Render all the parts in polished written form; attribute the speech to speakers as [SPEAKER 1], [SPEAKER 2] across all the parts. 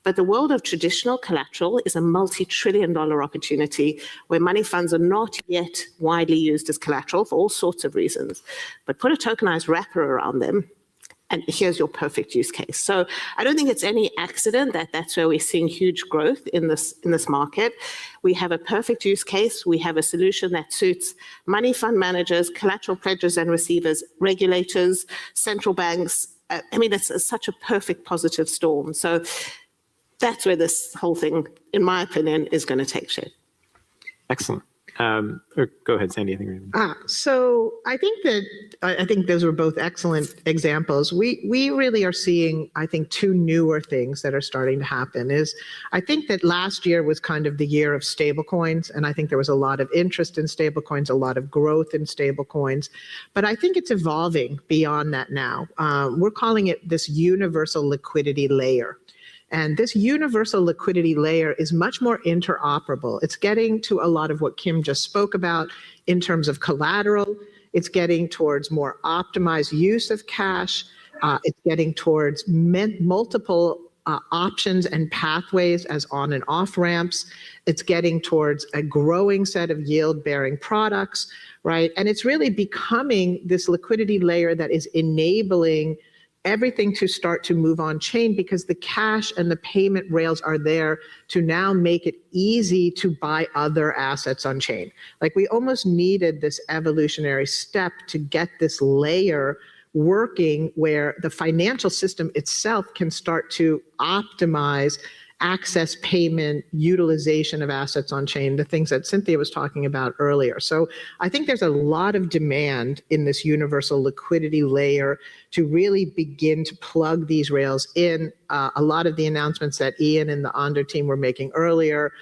[SPEAKER 1] But the world of traditional collateral is a multi-trillion-dollar opportunity where money funds are not yet widely used as collateral for all sorts of reasons. But put a tokenized wrapper around them, and here's your perfect use case. So I don't think it's any accident that that's where we're seeing huge growth in this market. We have a perfect use case. We have a solution that suits money fund managers, collateral pledgers and receivers, regulators, central banks. I mean, it's such a perfect positive storm. So that's where this whole thing, in my opinion, is going to take shape.
[SPEAKER 2] Excellent. Or go ahead, Sandy. I think.
[SPEAKER 3] So I think those were both excellent examples. We really are seeing, I think, two newer things that are starting to happen. I think that last year was kind of the year of stablecoins, and I think there was a lot of interest in stablecoins, a lot of growth in stablecoins. But I think it's evolving beyond that now. We're calling it this universal liquidity layer. And this universal liquidity layer is much more interoperable. It's getting to a lot of what Kim just spoke about in terms of collateral. It's getting towards more optimized use of cash. It's getting towards multiple options and pathways as on and off ramps. It's getting towards a growing set of yield-bearing products, right? And it's really becoming this liquidity layer that is enabling everything to start to move on chain, because the cash and the payment rails are there to now make it easy to buy other assets on chain. Like, we almost needed this evolutionary step to get this layer working where the financial system itself can start to optimize access, payment, utilization of assets on chain, the things that Cynthia was talking about earlier. So I think there's a lot of demand in this universal liquidity layer to really begin to plug these rails in. A lot of the announcements that Ian and the Ondo team were making earlier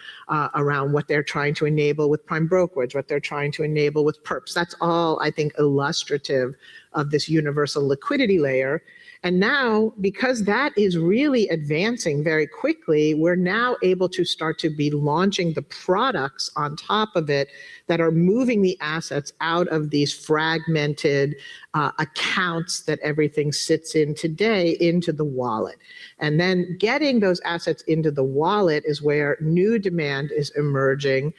[SPEAKER 3] around what they're trying to enable with prime brokerage, what they're trying to enable with perps, that's all, I think, illustrative of this universal liquidity layer. And now, because that is really advancing very quickly, we're now able to start to be launching the products on top of it that are moving the assets out of these fragmented accounts that everything sits in today into the wallet. And then getting those assets into the wallet is where new demand is emerging,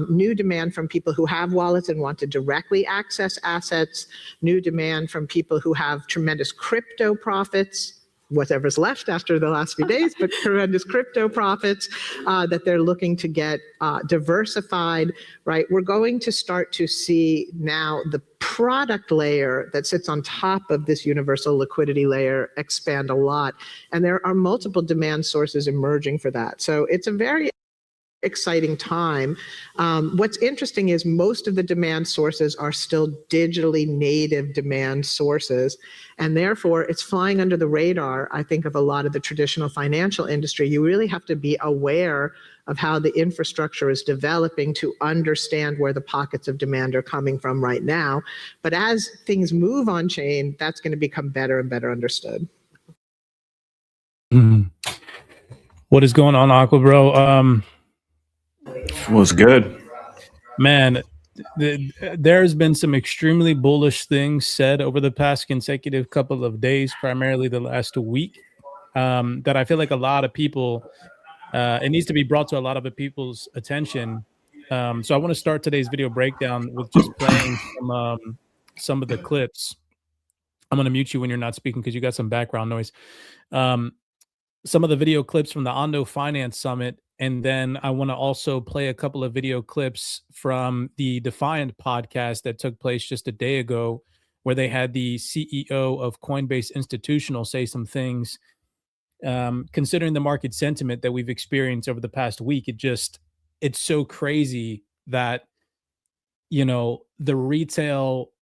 [SPEAKER 3] new demand from people who have wallets and want to directly access assets, new demand from people who have tremendous crypto profits, whatever's left after the last few days, but tremendous crypto profits that they're looking to get diversified, right? We're going to start to see now the product layer that sits on top of this universal liquidity layer expand a lot. And there are multiple demand sources emerging for that. So it's a very exciting time. What's interesting is most of the demand sources are still digitally native demand sources, and therefore it's flying under the radar, I think, of a lot of the traditional financial industry. You really have to be aware of how the infrastructure is developing to understand where the pockets of demand are coming from right now. But as things move on chain, that's going to become better and better understood.
[SPEAKER 4] What is going on, Aqua Bro?
[SPEAKER 5] Was good,
[SPEAKER 4] man. There's been some extremely bullish things said over the past consecutive couple of days, primarily the last week, that I feel like a lot of people, it needs to be brought to a lot of people's attention. So I want to start today's video breakdown with just playing some of the clips. I'm going to mute you when you're not speaking because you got some background noise. Some of the video clips from the Ondo Finance Summit. And then I want to also play a couple of video clips from the Defiant podcast that took place just a day ago, where they had the CEO of Coinbase Institutional say some things. Considering the market sentiment that we've experienced over the past week, it's so crazy that, you know, the retail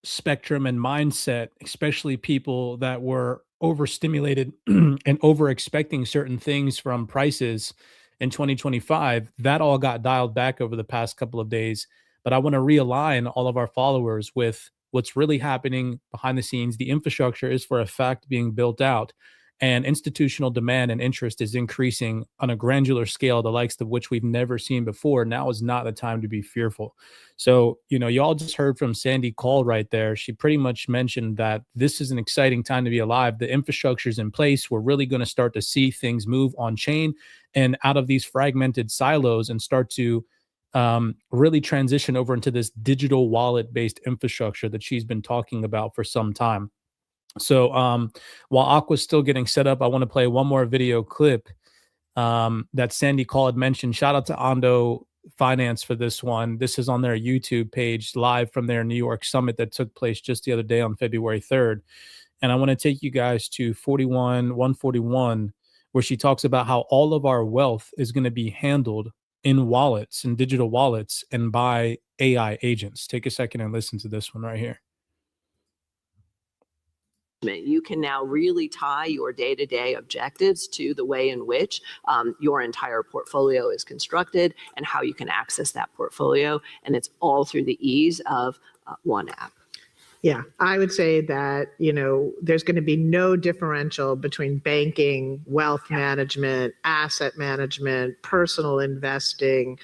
[SPEAKER 4] spectrum and mindset, especially people that were overstimulated and over expecting certain things from prices in 2025, that all got dialed back over the past couple of days. But I want to realign all of our followers with what's really happening behind the scenes. The infrastructure is for a fact being built out. and institutional demand and interest is increasing on a granular scale, the likes of which we've never seen before. Now is not the time to be fearful. So, you all just heard from Sandy Call right there. She pretty much mentioned that this is an exciting time to be alive. The infrastructure is in place. We're really going to start to see things move on chain and out of these fragmented silos and start to really transition over into this digital wallet-based infrastructure that she's been talking about for some time. So while Aqua's still getting set up, I want to play one more video clip that Sandy Call had mentioned. Shout out to Ondo Finance for this one. This is on their YouTube page, live from their New York summit that took place just the other day on February 3rd. And I want to take you guys to 141, where she talks about how all of our wealth is going to be handled in wallets and digital wallets and by AI agents. Take a second and listen to this one right here.
[SPEAKER 6] You can now really tie your day-to-day objectives to the way in which your entire portfolio is constructed and how you can access that portfolio. And it's all through the ease of one app.
[SPEAKER 3] Yeah, I would say that, there's going to be no differential between banking, wealth management, asset management, personal investing.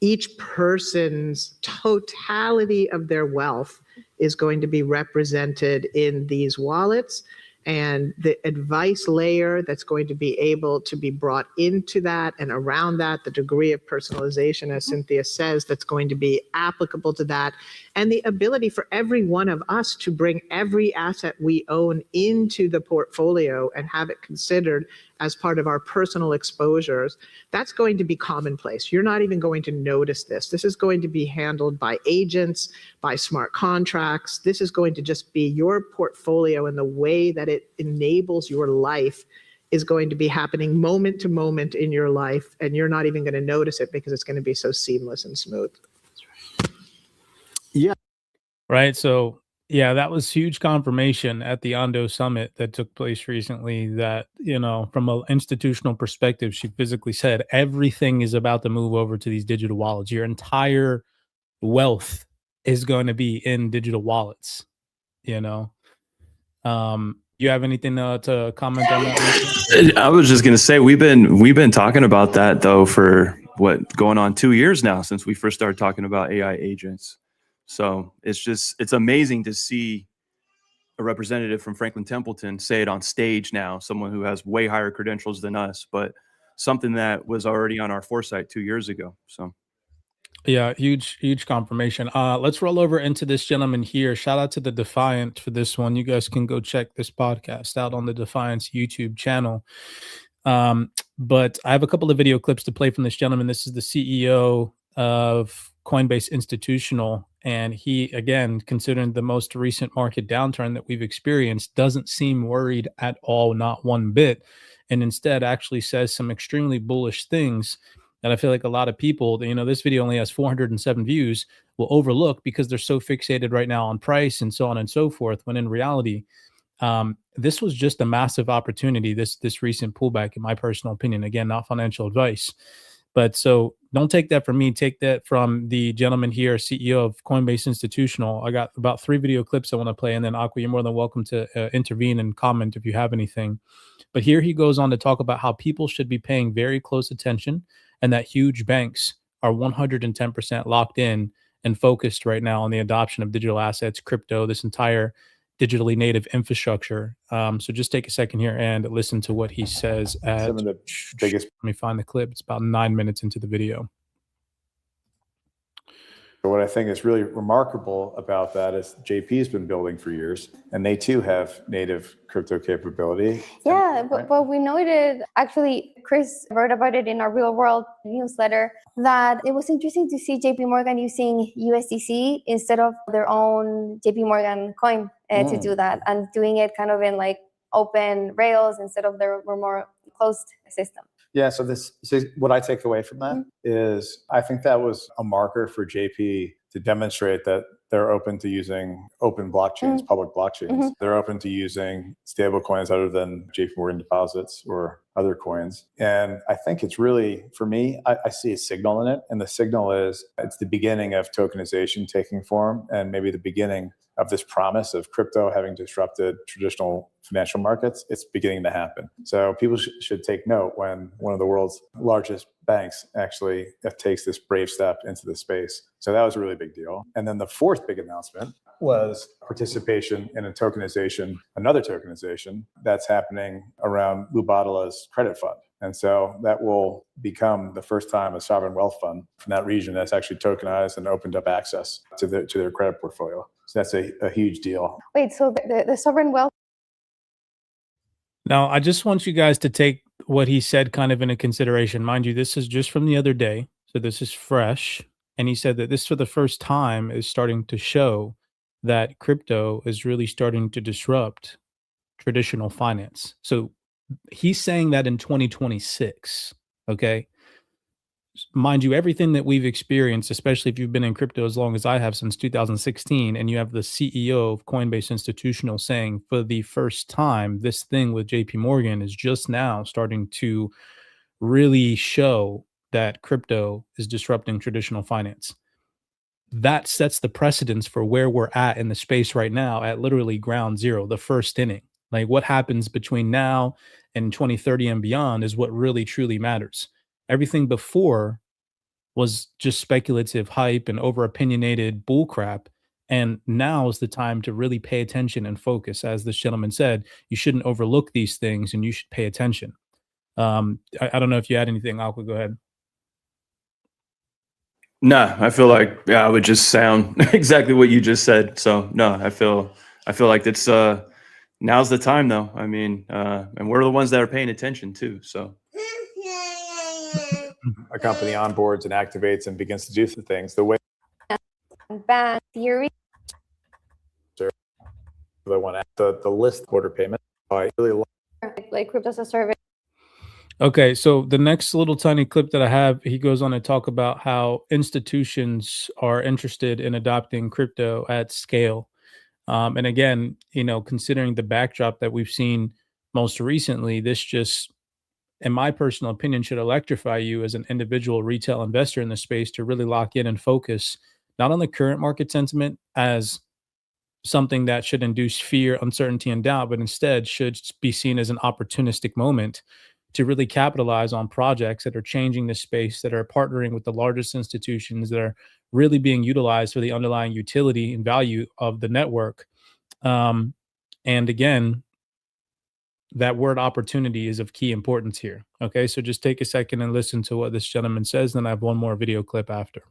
[SPEAKER 3] Each person's totality of their wealth is going to be represented in these wallets, and the advice layer that's going to be able to be brought into that and around that, the degree of personalization, as Cynthia says, that's going to be applicable to that, and the ability for every one of us to bring every asset we own into the portfolio and have it considered as part of our personal exposures. That's going to be commonplace. You're not even going to notice this. This is going to be handled by agents, by smart contracts. This is going to just be your portfolio, and the way that it enables your life is going to be happening moment to moment in your life, and you're not even going to notice it because it's going to be so seamless and smooth.
[SPEAKER 4] Yeah. Right. So, yeah, that was huge confirmation at the Ondo Summit that took place recently that, from an institutional perspective, she physically said everything is about to move over to these digital wallets. Your entire wealth is going to be in digital wallets, You have anything to comment on that?
[SPEAKER 5] I was just gonna say we've been talking about that though for going on 2 years now since we first started talking about AI agents. So it's amazing to see a representative from Franklin Templeton say it on stage now, someone who has way higher credentials than us, but something that was already on our foresight 2 years ago. So.
[SPEAKER 4] Yeah, huge confirmation. Let's roll over into this gentleman here. Shout out to the Defiant for this one. You guys can go check this podcast out on the Defiant's YouTube channel. But I have a couple of video clips to play from this gentleman. This is the CEO of Coinbase Institutional, and he, again, considering the most recent market downturn that we've experienced, doesn't seem worried at all, not one bit, and instead actually says some extremely bullish things that I feel like a lot of people, this video only has 407 views, will overlook because they're so fixated right now on price and so on and so forth, when in reality, this was just a massive opportunity, this recent pullback, in my personal opinion. Again, not financial advice. But so don't take that from me. Take that from the gentleman here, CEO of Coinbase Institutional. I got about 3 video clips I want to play, and then Aqua, you're more than welcome to intervene and comment if you have anything. But here he goes on to talk about how people should be paying very close attention, and that huge banks are 110% locked in and focused right now on the adoption of digital assets, crypto, this entire digitally native infrastructure. So just take a second here and listen to what he says. Some of the biggest. Let me find the clip. It's about 9 minutes into the video.
[SPEAKER 7] What I think is really remarkable about that is JP's been building for years, and they too have native crypto capability.
[SPEAKER 8] Yeah, but we noted, actually, Chris wrote about it in our Real World newsletter, that it was interesting to see JP Morgan using USDC instead of their own JP Morgan coin to do that, and doing it kind of in like open rails instead of their more closed system.
[SPEAKER 7] Yeah, so what I take away from that is I think that was a marker for JP to demonstrate that They're open to using open blockchains, public blockchains. They're open to using stable coins other than JP Morgan deposits or other coins. And I think it's really, for me, I see a signal in it. And the signal is it's the beginning of tokenization taking form and maybe the beginning of this promise of crypto having disrupted traditional financial markets. It's beginning to happen. So people should take note when one of the world's largest banks actually takes this brave step into the space. So that was a really big deal. And then the fourth big announcement was participation in another tokenization that's happening around Mubadala's credit fund. And so that will become the first time a sovereign wealth fund from that region that's actually tokenized and opened up access to their credit portfolio. So that's a huge deal.
[SPEAKER 8] Wait, so the sovereign wealth.
[SPEAKER 4] Now, I just want you guys to take what he said kind of into consideration. Mind you, this is just from the other day, so this is fresh. And he said that this, for the first time, is starting to show that crypto is really starting to disrupt traditional finance. So he's saying that in 2026, okay? Mind you, everything that we've experienced, especially if you've been in crypto as long as I have since 2016, and you have the CEO of Coinbase Institutional saying for the first time, this thing with JP Morgan is just now starting to really show that crypto is disrupting traditional finance. That sets the precedence for where we're at in the space right now at literally ground zero, the first inning. Like what happens between now and 2030 and beyond is what really truly matters. Everything before was just speculative hype and over opinionated bullcrap. And now is the time to really pay attention and focus. As this gentleman said, you shouldn't overlook these things and you should pay attention. I don't know if you had anything, Aqua, go ahead.
[SPEAKER 5] No, I feel like I would just sound exactly what you just said. So no, I feel like it's now's the time though. I mean, and we're the ones that are paying attention too. So
[SPEAKER 7] A company onboards and activates and begins to do some things the way
[SPEAKER 8] Ban theory.
[SPEAKER 7] they want the list order payment by really
[SPEAKER 8] Like crypto as a service.
[SPEAKER 4] Okay, so the next little tiny clip that I have, he goes on to talk about how institutions are interested in adopting crypto at scale. And again, you know, considering the backdrop that we've seen most recently, this just, in my personal opinion, should electrify you as an individual retail investor in the space to really lock in and focus not on the current market sentiment as something that should induce fear, uncertainty, and doubt, but instead should be seen as an opportunistic moment to really capitalize on projects that are changing the space, that are partnering with the largest institutions, that are really being utilized for the underlying utility and value of the network. And again, that word opportunity is of key importance here. Okay, so just take a second and listen to what this gentleman says. Then I have one more video clip after.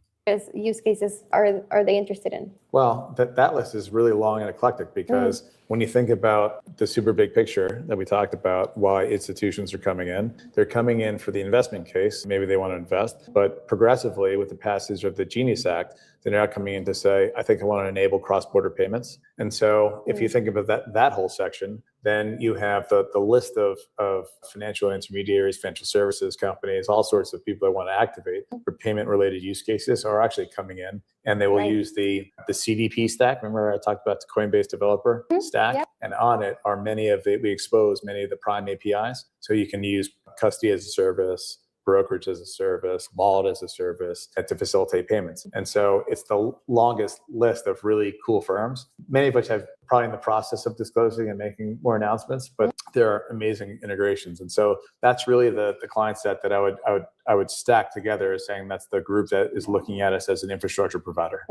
[SPEAKER 8] Use cases are they interested in?
[SPEAKER 7] Well, that list is really long and eclectic because when you think about the super big picture that we talked about, why institutions are coming in, they're coming in for the investment case. Maybe they want to invest, but progressively with the passage of the Genius Act, they're now coming in to say, I think I want to enable cross-border payments. And so if you think about that whole section, then you have the list of financial intermediaries, financial services companies, all sorts of people that want to activate for payment-related use cases are actually coming in, and they will use the CDP stack. Remember I talked about the Coinbase developer stack, and on it are we expose many of the Prime APIs. So you can use custody as a service, brokerage as a service, wallet as a service to facilitate payments. And so it's the longest list of really cool firms, many of which have probably in the process of disclosing and making more announcements, but there are amazing integrations. And so that's really the client set that I would stack together as saying that's the group that is looking at us as an infrastructure provider.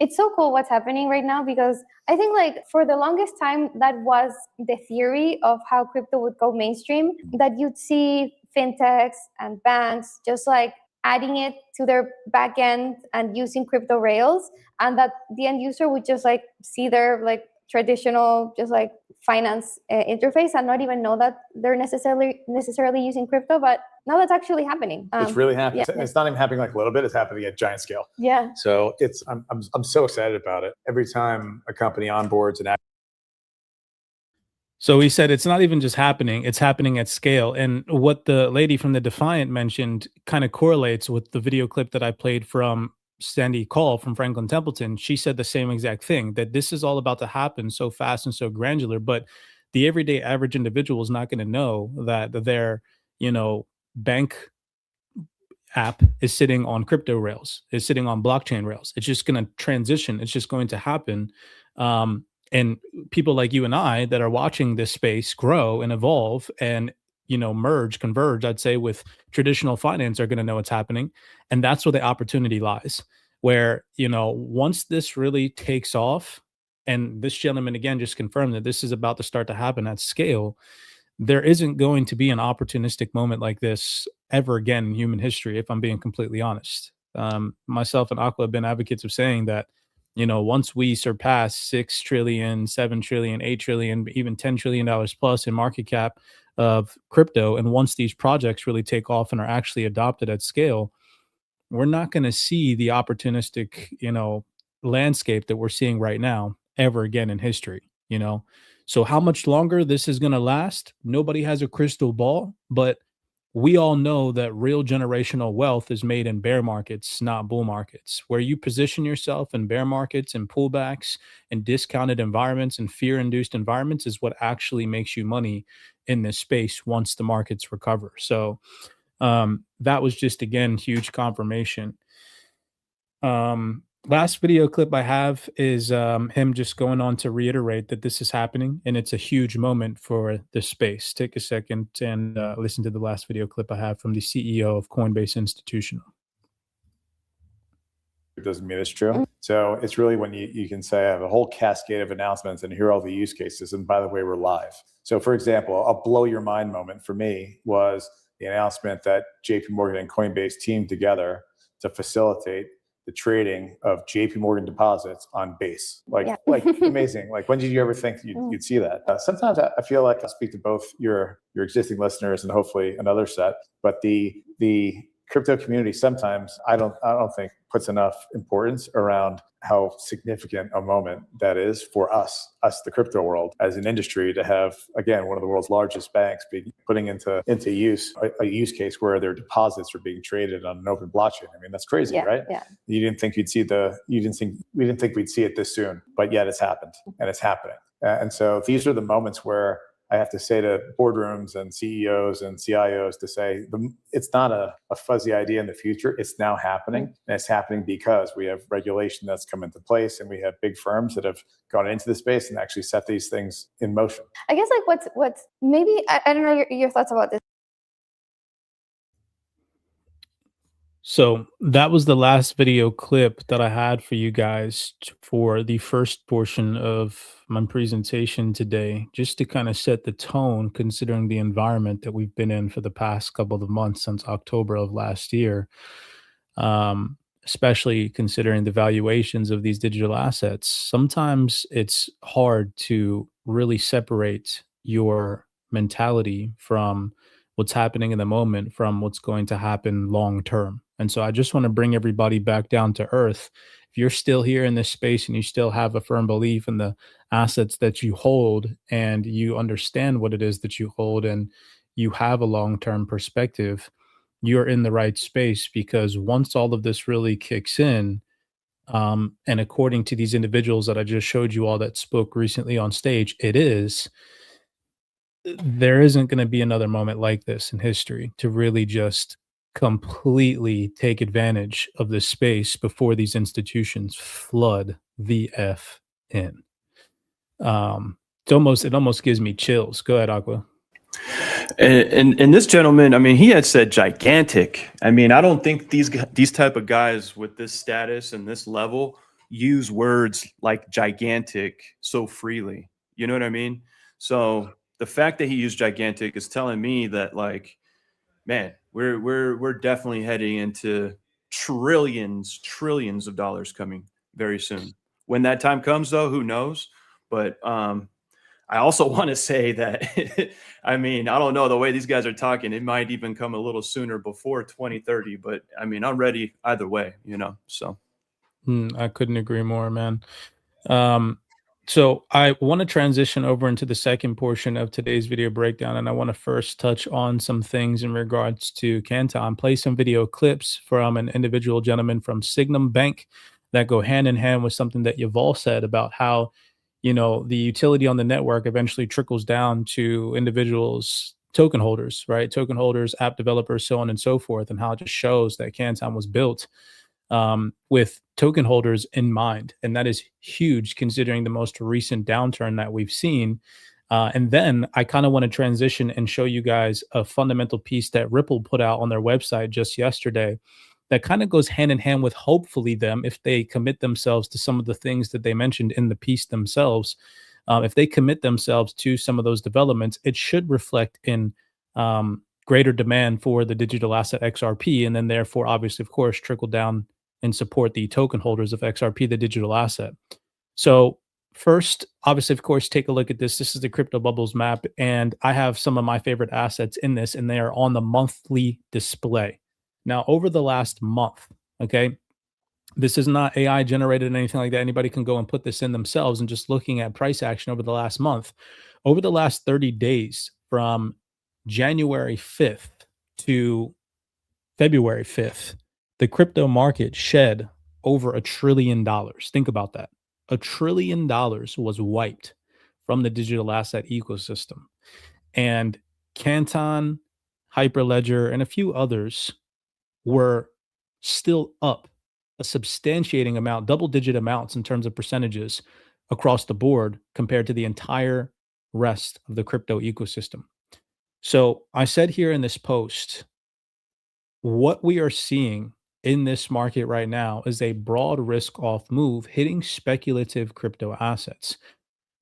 [SPEAKER 8] It's so cool what's happening right now, because I think like for the longest time, that was the theory of how crypto would go mainstream, that you'd see fintechs and banks just like adding it to their backend and using crypto rails, and that the end user would just like see their like traditional just like finance interface and not even know that they're necessarily using crypto. But now that's actually happening.
[SPEAKER 7] It's really happening. Yeah. It's not even happening like a little bit, it's happening at giant scale.
[SPEAKER 8] Yeah.
[SPEAKER 7] So I'm so excited about it. Every time a company onboards and
[SPEAKER 4] So he said it's not even just happening, it's happening at scale. And what the lady from the Defiant mentioned kind of correlates with the video clip that I played from Sandy Call from Franklin Templeton, she said the same exact thing, that this is all about to happen so fast and so granular, but the everyday average individual is not going to know that their, bank app is sitting on crypto rails, is sitting on blockchain rails. It's just going to transition. It's just going to happen. And people like you and I that are watching this space grow and evolve and, converge, I'd say, with traditional finance are going to know what's happening. And that's where the opportunity lies, where, once this really takes off, and this gentleman again just confirmed that this is about to start to happen at scale, there isn't going to be an opportunistic moment like this ever again in human history, if I'm being completely honest. Myself and Aqua have been advocates of saying that, once we surpass 6 trillion, 7 trillion, 8 trillion, even $10 trillion plus in market cap of crypto, and once these projects really take off and are actually adopted at scale, we're not going to see the opportunistic, landscape that we're seeing right now ever again in history. So how much longer this is going to last, nobody has a crystal ball, but we all know that real generational wealth is made in bear markets, not bull markets. Where you position yourself in bear markets and pullbacks and discounted environments and fear-induced environments is what actually makes you money in this space once the markets recover. So that was just, again, huge confirmation. Last video clip I have is him just going on to reiterate that this is happening and it's a huge moment for the space. Take a second and listen to the last video clip I have from the CEO of Coinbase Institutional.
[SPEAKER 7] It doesn't mean it's true. So it's really when you can say I have a whole cascade of announcements and here are all the use cases. And by the way, we're live. So for example, a blow your mind moment for me was the announcement that JP Morgan and Coinbase teamed together to facilitate the trading of JP Morgan deposits on Base. Like amazing. Like, when did you ever think you'd see that? Sometimes I feel like I speak to both your existing listeners and hopefully another set, but the crypto community sometimes I don't think puts enough importance around how significant a moment that is for us, the crypto world, as an industry, to have, again, one of the world's largest banks putting into use a use case where their deposits are being traded on an open blockchain. I mean, that's crazy, right?
[SPEAKER 8] Yeah.
[SPEAKER 7] We didn't think we'd see it this soon, but yet it's happened and it's happening. And so these are the moments where I have to say to boardrooms and CEOs and CIOs to say, it's not a fuzzy idea in the future. It's now happening. And it's happening because we have regulation that's come into place and we have big firms that have gone into the space and actually set these things in motion.
[SPEAKER 8] I guess what's maybe, I don't know your thoughts about this.
[SPEAKER 4] So that was the last video clip that I had for you guys for the first portion of my presentation today, just to kind of set the tone considering the environment that we've been in for the past couple of months since October of last year, especially considering the valuations of these digital assets. Sometimes it's hard to really separate your mentality from what's happening in the moment from what's going to happen long term. And so I just want to bring everybody back down to earth. If you're still here in this space and you still have a firm belief in the assets that you hold and you understand what it is that you hold and you have a long-term perspective, you're in the right space, because once all of this really kicks in, and according to these individuals that I just showed you all that spoke recently on stage, there isn't going to be another moment like this in history to really just completely take advantage of this space before these institutions flood the F in. It almost gives me chills. Go ahead, Aqua.
[SPEAKER 5] And this gentleman, I mean, he had said gigantic. I mean, I don't think these type of guys with this status and this level use words like gigantic so freely. You know what I mean? So the fact that he used gigantic is telling me that, like, man, we're definitely heading into trillions of dollars coming very soon. When that time comes, though, who knows? But I also want to say that, I mean, I don't know, the way these guys are talking, it might even come a little sooner before 2030. But I mean, I'm ready either way, so.
[SPEAKER 4] I couldn't agree more, man. So I want to transition over into the second portion of today's video breakdown, and I want to first touch on some things in regards to Canton, play some video clips from an individual gentleman from Signum Bank that go hand in hand with something that Yuval said about how, the utility on the network eventually trickles down to individuals, token holders, right? Token holders, app developers, so on and so forth, and how it just shows that Canton was built with token holders in mind. And that is huge considering the most recent downturn that we've seen. And then I kind of want to transition and show you guys a fundamental piece that Ripple put out on their website just yesterday that kind of goes hand in hand with hopefully them, if they commit themselves to some of the things that they mentioned in the piece themselves. If they commit themselves to some of those developments, it should reflect in greater demand for the digital asset XRP, and then therefore, obviously, of course, trickle down and support the token holders of XRP, the digital asset. So first, obviously, of course, take a look at this. This is the crypto bubbles map, and I have some of my favorite assets in this, and they are on the monthly display. Now, over the last month, okay, this is not AI generated or anything like that. Anybody can go and put this in themselves, and just looking at price action over the last month, over the last 30 days from January 5th to February 5th, the crypto market shed over $1 trillion. Think about that. $1 trillion was wiped from the digital asset ecosystem. And Canton, Hyperledger, and a few others were still up a substantiating amount, double-digit amounts in terms of percentages across the board compared to the entire rest of the crypto ecosystem. So I said here in this post, what we are seeing in this market right now is a broad risk-off move hitting speculative crypto assets.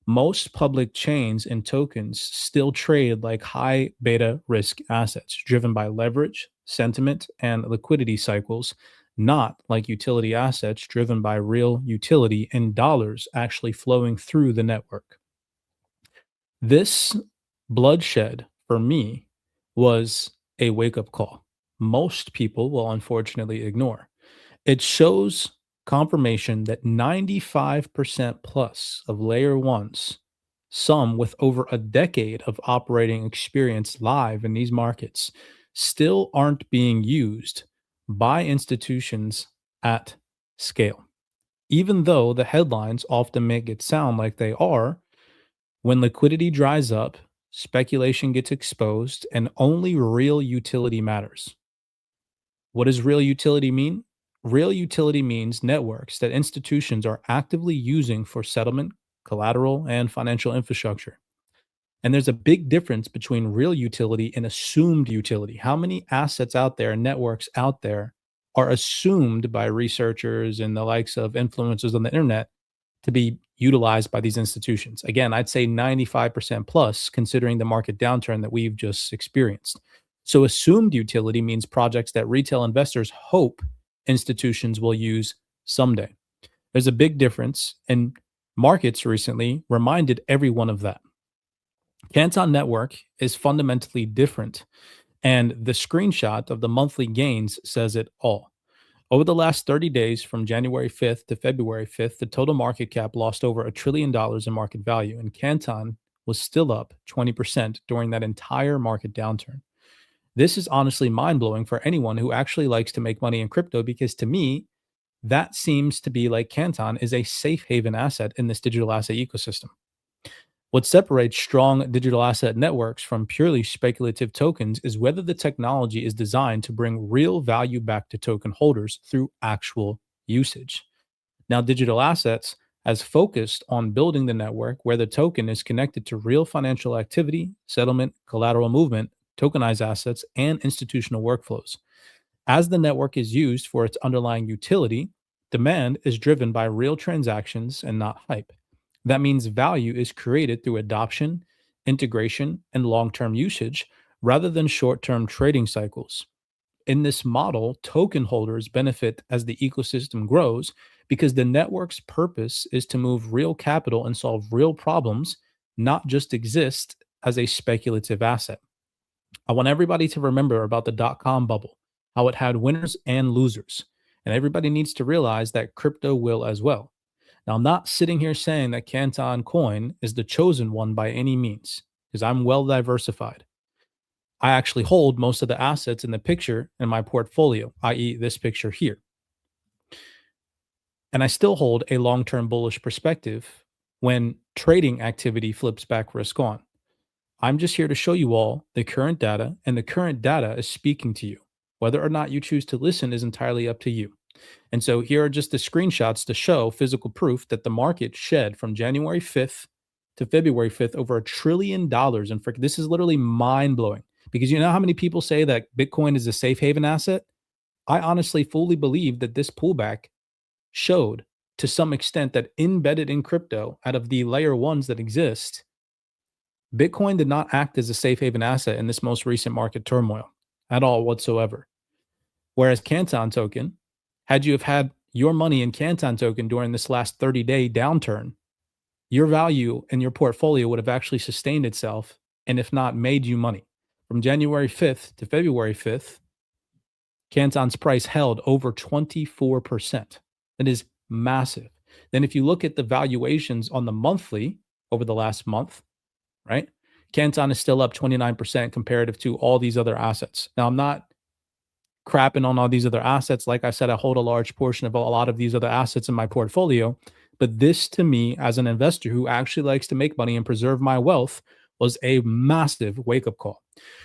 [SPEAKER 4] Most public chains and tokens still trade like high beta risk assets driven by leverage, sentiment, and liquidity cycles, not like utility assets driven by real utility and dollars actually flowing through the network. This bloodshed for me was a wake-up call. Most people will unfortunately ignore. It shows confirmation that 95% plus of layer ones, some with over a decade of operating experience live in these markets, still aren't being used by institutions at scale. Even though the headlines often make it sound like they are, when liquidity dries up, speculation gets exposed, and only real utility matters. What does real utility mean? Real utility means networks that institutions are actively using for settlement, collateral, and financial infrastructure. And there's a big difference between real utility and assumed utility. How many assets out there, networks out there, are assumed by researchers and the likes of influencers on the internet to be utilized by these institutions? Again, I'd say 95% plus, considering the market downturn that we've just experienced. So assumed utility means projects that retail investors hope institutions will use someday. There's a big difference, and markets recently reminded everyone of that. Canton Network is fundamentally different, and the screenshot of the monthly gains says it all. Over the last 30 days, from January 5th to February 5th, the total market cap lost over $1 trillion in market value, and Canton was still up 20% during that entire market downturn. This is honestly mind-blowing for anyone who actually likes to make money in crypto, because to me, that seems to be like Canton is a safe haven asset in this digital asset ecosystem. What separates strong digital asset networks from purely speculative tokens is whether the technology is designed to bring real value back to token holders through actual usage. Now, digital assets has focused on building the network where the token is connected to real financial activity, settlement, collateral movement, tokenized assets, and institutional workflows. As the network is used for its underlying utility, demand is driven by real transactions and not hype. That means value is created through adoption, integration, and long-term usage rather than short-term trading cycles. In this model, token holders benefit as the ecosystem grows because the network's purpose is to move real capital and solve real problems, not just exist as a speculative asset. I want everybody to remember about the dot-com bubble, how it had winners and losers. And everybody needs to realize that crypto will as well. Now, I'm not sitting here saying that Canton coin is the chosen one by any means, because I'm well diversified. I actually hold most of the assets in the picture in my portfolio, i.e. this picture here. And I still hold a long-term bullish perspective when trading activity flips back risk on. I'm just here to show you all the current data, and the current data is speaking to you. Whether or not you choose to listen is entirely up to you. And so here are just the screenshots to show physical proof that the market shed from January 5th to February 5th over $1 trillion. And this is literally mind-blowing, because you know how many people say that Bitcoin is a safe haven asset? I honestly fully believe that this pullback showed to some extent that embedded in crypto, out of the layer ones that exist, Bitcoin did not act as a safe haven asset in this most recent market turmoil at all whatsoever. Whereas Canton token, had you have had your money in Canton token during this last 30-day downturn, your value in your portfolio would have actually sustained itself, and if not, made you money. From January 5th to February 5th, Canton's price held over 24%. That is massive. Then if you look at the valuations on the monthly over the last month, right? Canton is still up 29% comparative to all these other assets. Now, I'm not crapping on all these other assets. Like I said, I hold a large portion of a lot of these other assets in my portfolio. But this, to me, as an investor who actually likes to make money and preserve my wealth, was a massive wake-up call.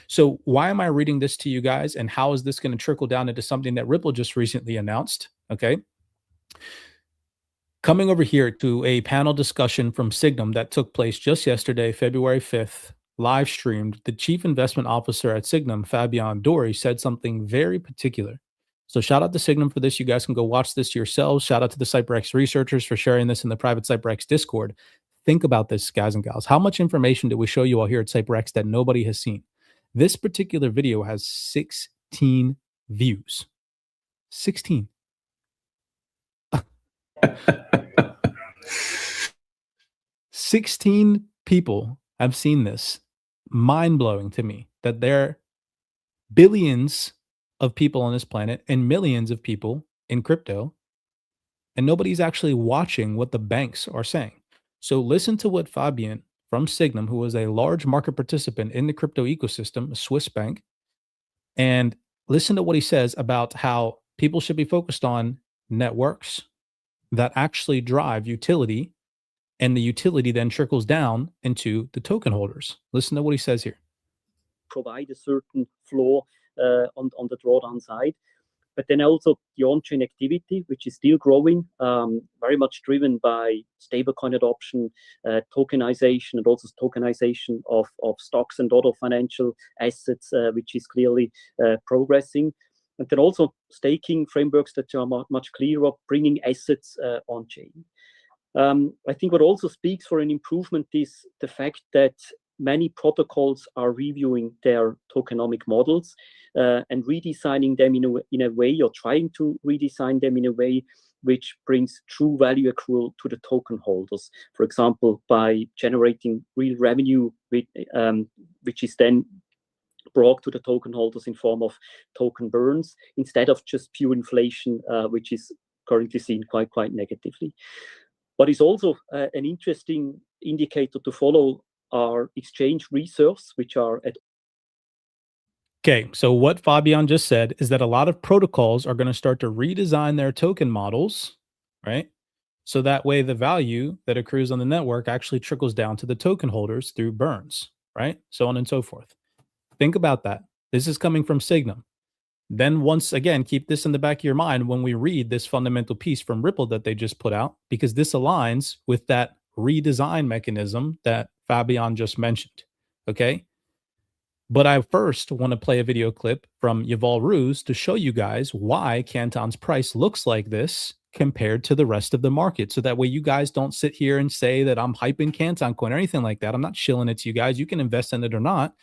[SPEAKER 4] So why am I reading this to you guys, and how is this going to trickle down into something that Ripple just recently announced? Okay. Coming over here to a panel discussion from Signum that took place just yesterday, February 5th, live streamed, the chief investment officer at Signum, Fabian Dori, said something very particular. So shout out to Signum for this. You guys can go watch this yourselves. Shout out to the CyberX researchers for sharing this in the private CyberX Discord. Think about this, guys and gals. How much information did we show you all here at CyberX that nobody has seen? This particular video has 16 views. 16. 16 people have seen this. Mind-blowing to me that there are billions of people on this planet and millions of people in crypto, and nobody's actually watching what the banks are saying. So listen to what Fabian from Signum, who is a large market participant in the crypto ecosystem, a Swiss bank, and listen to what he says about how people should be focused on networks that actually drive utility, and the utility then trickles down into the token holders. Listen to what he says here.
[SPEAKER 9] Provide a certain floor on the drawdown side. But then also the on-chain activity, which is still growing, very much driven by stablecoin adoption, tokenization, and also tokenization of stocks and other financial assets, which is clearly progressing. And then also staking frameworks that are much clearer, bringing assets on-chain. I think what also speaks for an improvement is the fact that many protocols are reviewing their tokenomic models and redesigning them in a way, or trying to redesign them in a way which brings true value accrual to the token holders. For example, by generating real revenue, which is then brought to the token holders in form of token burns, instead of just pure inflation, which is currently seen quite negatively. What is also an interesting indicator to follow are exchange reserves, which are at.
[SPEAKER 4] Okay, so what Fabian just said is that a lot of protocols are going to start to redesign their token models, right? So that way the value that accrues on the network actually trickles down to the token holders through burns, right? So on and so forth. Think about that. This is coming from Signum. Then once again, keep this in the back of your mind when we read this fundamental piece from Ripple that they just put out, because this aligns with that redesign mechanism that Fabian just mentioned, okay? But I first want to play a video clip from Yuval Ruse to show you guys why Canton's price looks like this compared to the rest of the market. So that way you guys don't sit here and say that I'm hyping Canton coin or anything like that. I'm not shilling it to you guys. You can invest in it or not.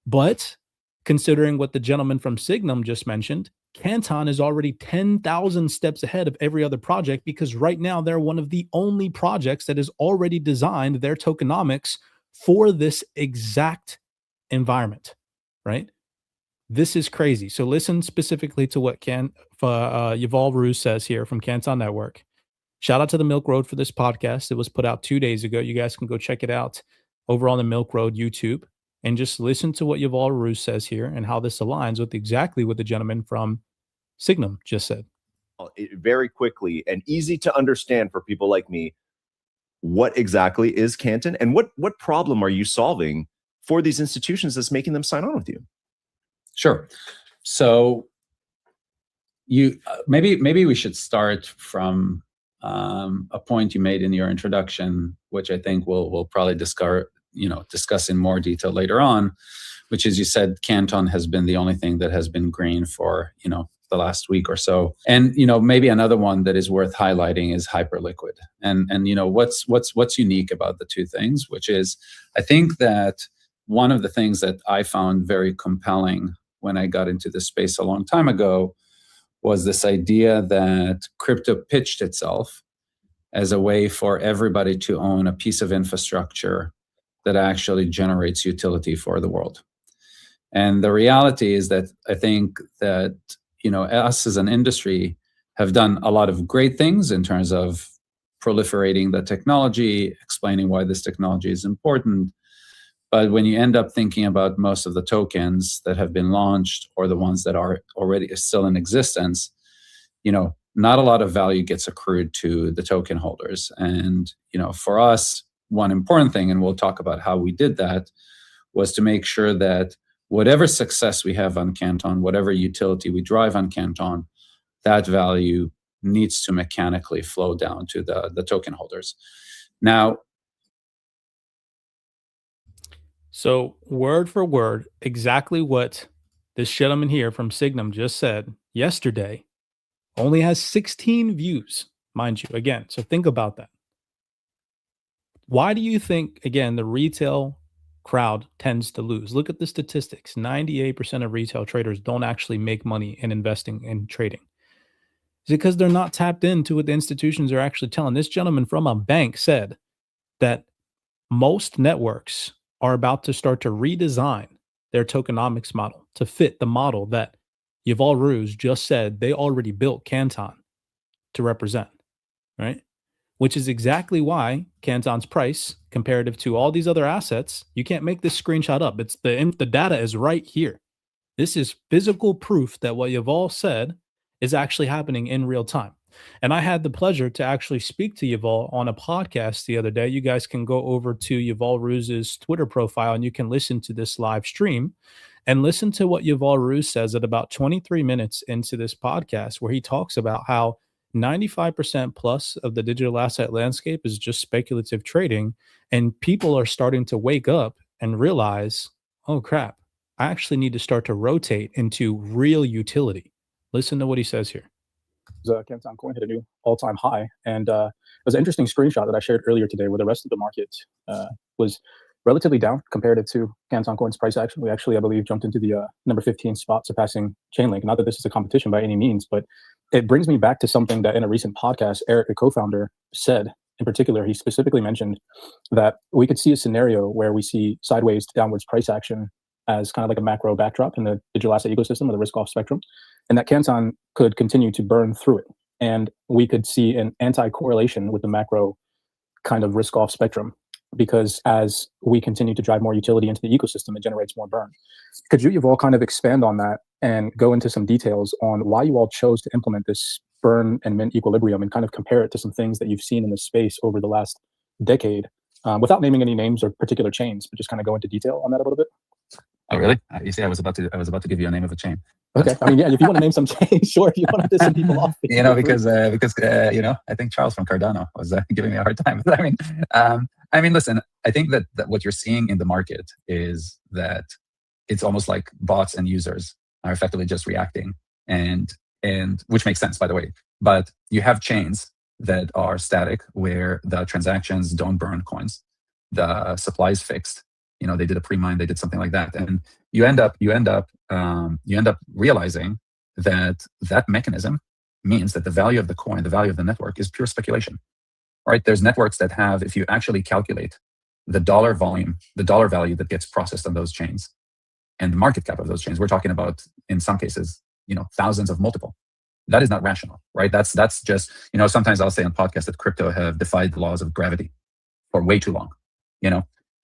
[SPEAKER 4] But considering what the gentleman from Signum just mentioned, Canton is already 10,000 steps ahead of every other project, because right now they're one of the only projects that has already designed their tokenomics for this exact environment, right? This is crazy. So listen specifically to what Yuval Ruse says here from Canton Network. Shout out to the Milk Road for this podcast. It was put out 2 days ago. You guys can go check it out over on the Milk Road YouTube and just listen to what Yuval Ruse says here and how this aligns with exactly what the gentleman from Signum just said.
[SPEAKER 10] Very quickly and easy to understand for people like me, what exactly is Canton and what problem are you solving for these institutions that's making them sign on with you?
[SPEAKER 11] Sure. So you maybe we should start from a point you made in your introduction, which I think we'll probably discuss in more detail later on, which is you said Canton has been the only thing that has been green for the last week or so. And maybe another one that is worth highlighting is Hyperliquid. And what's unique about the two things, which is I think that one of the things that I found very compelling when I got into this space a long time ago was this idea that crypto pitched itself as a way for everybody to own a piece of infrastructure that actually generates utility for the world. And the reality is that I think that us as an industry have done a lot of great things in terms of proliferating the technology, explaining why this technology is important. But when you end up thinking about most of the tokens that have been launched or the ones that are already still in existence, not a lot of value gets accrued to the token holders. And, for us, one important thing, and we'll talk about how we did that, was to make sure that whatever success we have on Canton, whatever utility we drive on Canton, that value needs to mechanically flow down to the token holders. Now,
[SPEAKER 4] so word for word, exactly what this gentleman here from Signum just said yesterday, only has 16 views, mind you, again. So think about that. Why do you think, again, the retail crowd tends to lose? Look at the statistics. 98% of retail traders don't actually make money in investing and trading. Is it because they're not tapped into what the institutions are actually telling? This gentleman from a bank said that most networks are about to start to redesign their tokenomics model to fit the model that Yuval Ruse just said they already built Canton to represent, right? Which is exactly why Canton's price, comparative to all these other assets, you can't make this screenshot up. It's the data is right here. This is physical proof that what Yuval said is actually happening in real time. And I had the pleasure to actually speak to Yuval on a podcast the other day. You guys can go over to Yuval Ruse's Twitter profile and you can listen to this live stream and listen to what Yuval Ruse says at about 23 minutes into this podcast, where he talks about how 95% plus of the digital asset landscape is just speculative trading. And people are starting to wake up and realize, oh crap, I actually need to start to rotate into real utility. Listen to what he says here.
[SPEAKER 12] Canton coin hit a new all-time high, and it was an interesting screenshot that I shared earlier today, where the rest of the market was relatively down comparative to Canton coin's price action. We actually, I believe, jumped into the number 15 spot, surpassing Chainlink. Not that this is a competition by any means, but it brings me back to something that in a recent podcast, Eric, the co-founder, said. In particular, he specifically mentioned that we could see a scenario where we see sideways to downwards price action as kind of like a macro backdrop in the digital asset ecosystem or the risk-off spectrum, and that Canton could continue to burn through it. And we could see an anti-correlation with the macro kind of risk-off spectrum, because as we continue to drive more utility into the ecosystem, it generates more burn. Could you all kind of expand on that and go into some details on why you all chose to implement this burn and mint equilibrium and kind of compare it to some things that you've seen in this space over the last decade, without naming any names or particular chains, but just kind of go into detail on that a little bit?
[SPEAKER 11] Oh, really? You see, I was about to give you a name of a chain.
[SPEAKER 12] Okay. I mean, yeah, if you want to name some chains, sure. If you want to piss some people off.
[SPEAKER 11] Because I think Charles from Cardano was giving me a hard time. I mean, listen, I think that what you're seeing in the market is that it's almost like bots and users are effectively just reacting, and which makes sense, by the way. But you have chains that are static, where the transactions don't burn coins, the supply is fixed. They did a pre-mine, they did something like that, and you end up realizing that mechanism means that the value of the coin, the value of the network, is pure speculation. Right? There's networks that have, if you actually calculate the dollar volume, the dollar value that gets processed on those chains, and the market cap of those chains, we're talking about, in some cases, thousands of multiple That is not rational, right? That's just, sometimes I'll say on podcasts that crypto have defied the laws of gravity for way too long,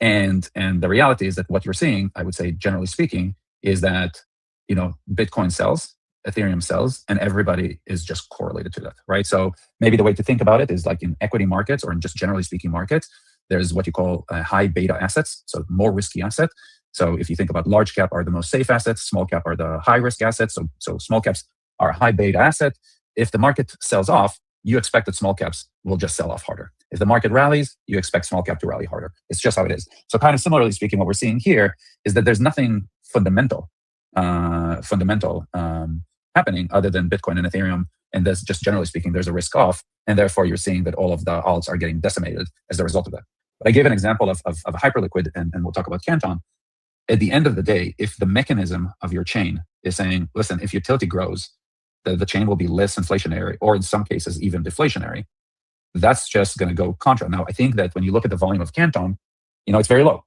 [SPEAKER 11] and the reality is that what you're seeing, I would say, generally speaking, is that, Bitcoin sells, Ethereum sells, and everybody is just correlated to that, right? So maybe the way to think about it is like in equity markets, or in just generally speaking markets, there's what you call high beta assets, so more risky asset. So if you think about large cap are the most safe assets, small cap are the high risk assets. So small caps are a high beta asset. If the market sells off, you expect that small caps will just sell off harder. If the market rallies, you expect small cap to rally harder. It's just how it is. So kind of similarly speaking, what we're seeing here is that there's nothing fundamental happening other than Bitcoin and Ethereum. And that's just generally speaking, there's a risk off. And therefore you're seeing that all of the alts are getting decimated as a result of that. But I gave an example of a hyperliquid, and we'll talk about Canton. At the end of the day, if the mechanism of your chain is saying, listen, if utility grows, the chain will be less inflationary, or in some cases, even deflationary, that's just going to go contra. Now, I think that when you look at the volume of Canton, it's very low.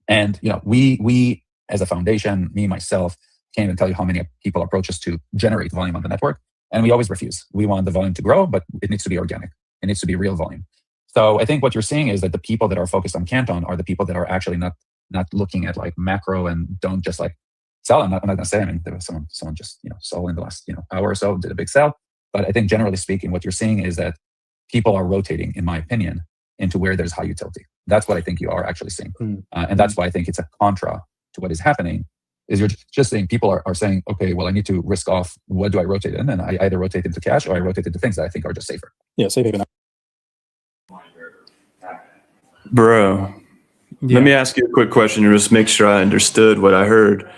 [SPEAKER 11] And, we as a foundation, me, myself, can't even tell you how many people approach us to generate volume on the network. And we always refuse. We want the volume to grow, but it needs to be organic. It needs to be real volume. So I think what you're seeing is that the people that are focused on Canton are the people that are actually not looking at like macro and don't just like sell. I'm not going to say, there was someone just, sold in the last, hour or so, did a big sell. But I think generally speaking, what you're seeing is that people are rotating, in my opinion, into where there's high utility. That's what I think you are actually seeing. And that's why I think it's a contra to what is happening, is you're just saying people are saying, okay, well, I need to risk off. What do I rotate in? And I either rotate into cash or I rotate into things that I think are just safer.
[SPEAKER 12] Yeah, safe haven.
[SPEAKER 5] Bro, let me ask you a quick question to just make sure I understood what I heard.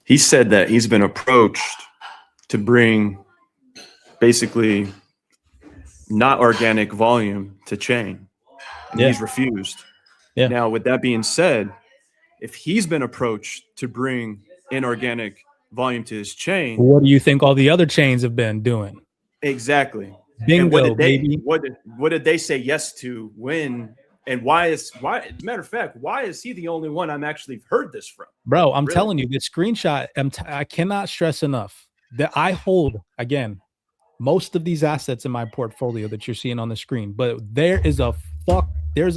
[SPEAKER 5] He said that he's been approached to bring basically not organic volume to chain. And he's refused.
[SPEAKER 4] Yeah.
[SPEAKER 5] Now, with that being said, if he's been approached to bring inorganic volume to his chain,
[SPEAKER 4] what do you think all the other chains have been doing?
[SPEAKER 5] Exactly.
[SPEAKER 4] Bingo,
[SPEAKER 5] and what did they,
[SPEAKER 4] baby.
[SPEAKER 5] What did they say yes to when? And why, as a matter of fact, why is he the only one I'm actually heard this from?
[SPEAKER 4] Bro, I'm telling you, the screenshot, I cannot stress enough that I hold, again, most of these assets in my portfolio that you're seeing on the screen. But there's a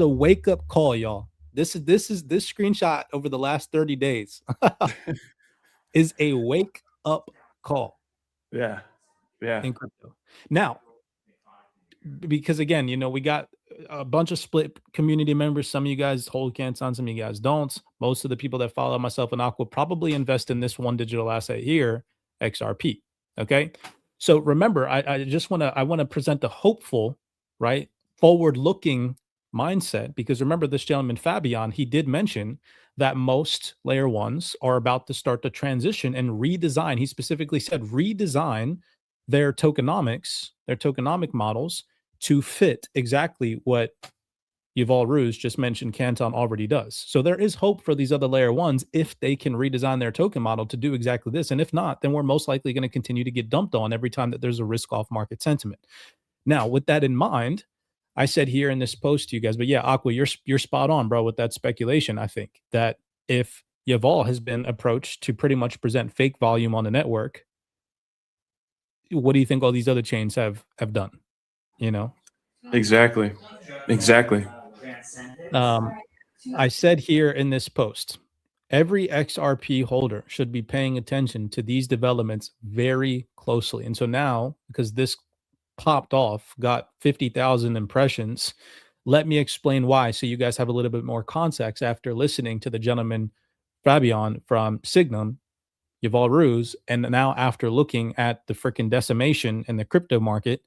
[SPEAKER 4] wake up call, y'all. This screenshot over the last 30 days is a wake up call.
[SPEAKER 5] Yeah.
[SPEAKER 4] In crypto. Now, because again, we got a bunch of split community members. Some of you guys hold Canton, some of you guys don't. Most of the people that follow myself and Aqua probably invest in this one digital asset here, XRP. Okay. So remember, I want to present the hopeful, right, forward-looking mindset, because remember this gentleman, Fabian, he did mention that most layer ones are about to start to transition and redesign. He specifically said redesign their tokenomics, their tokenomic models to fit exactly what Yuval Ruz just mentioned Canton already does. So there is hope for these other layer ones if they can redesign their token model to do exactly this. And if not, then we're most likely going to continue to get dumped on every time that there's a risk off market sentiment. Now, with that in mind, I said here in this post to you guys, but yeah, Aqua, you're spot on, bro, with that speculation. I think that if Yuval has been approached to pretty much present fake volume on the network, what do you think all these other chains have done?
[SPEAKER 5] Exactly.
[SPEAKER 4] I said here in this post, every XRP holder should be paying attention to these developments very closely. And so now, because this popped off, got 50,000 impressions, let me explain why, so you guys have a little bit more context after listening to the gentleman Fabian from Signum, Yuval Ruz, and now after looking at the freaking decimation in the crypto market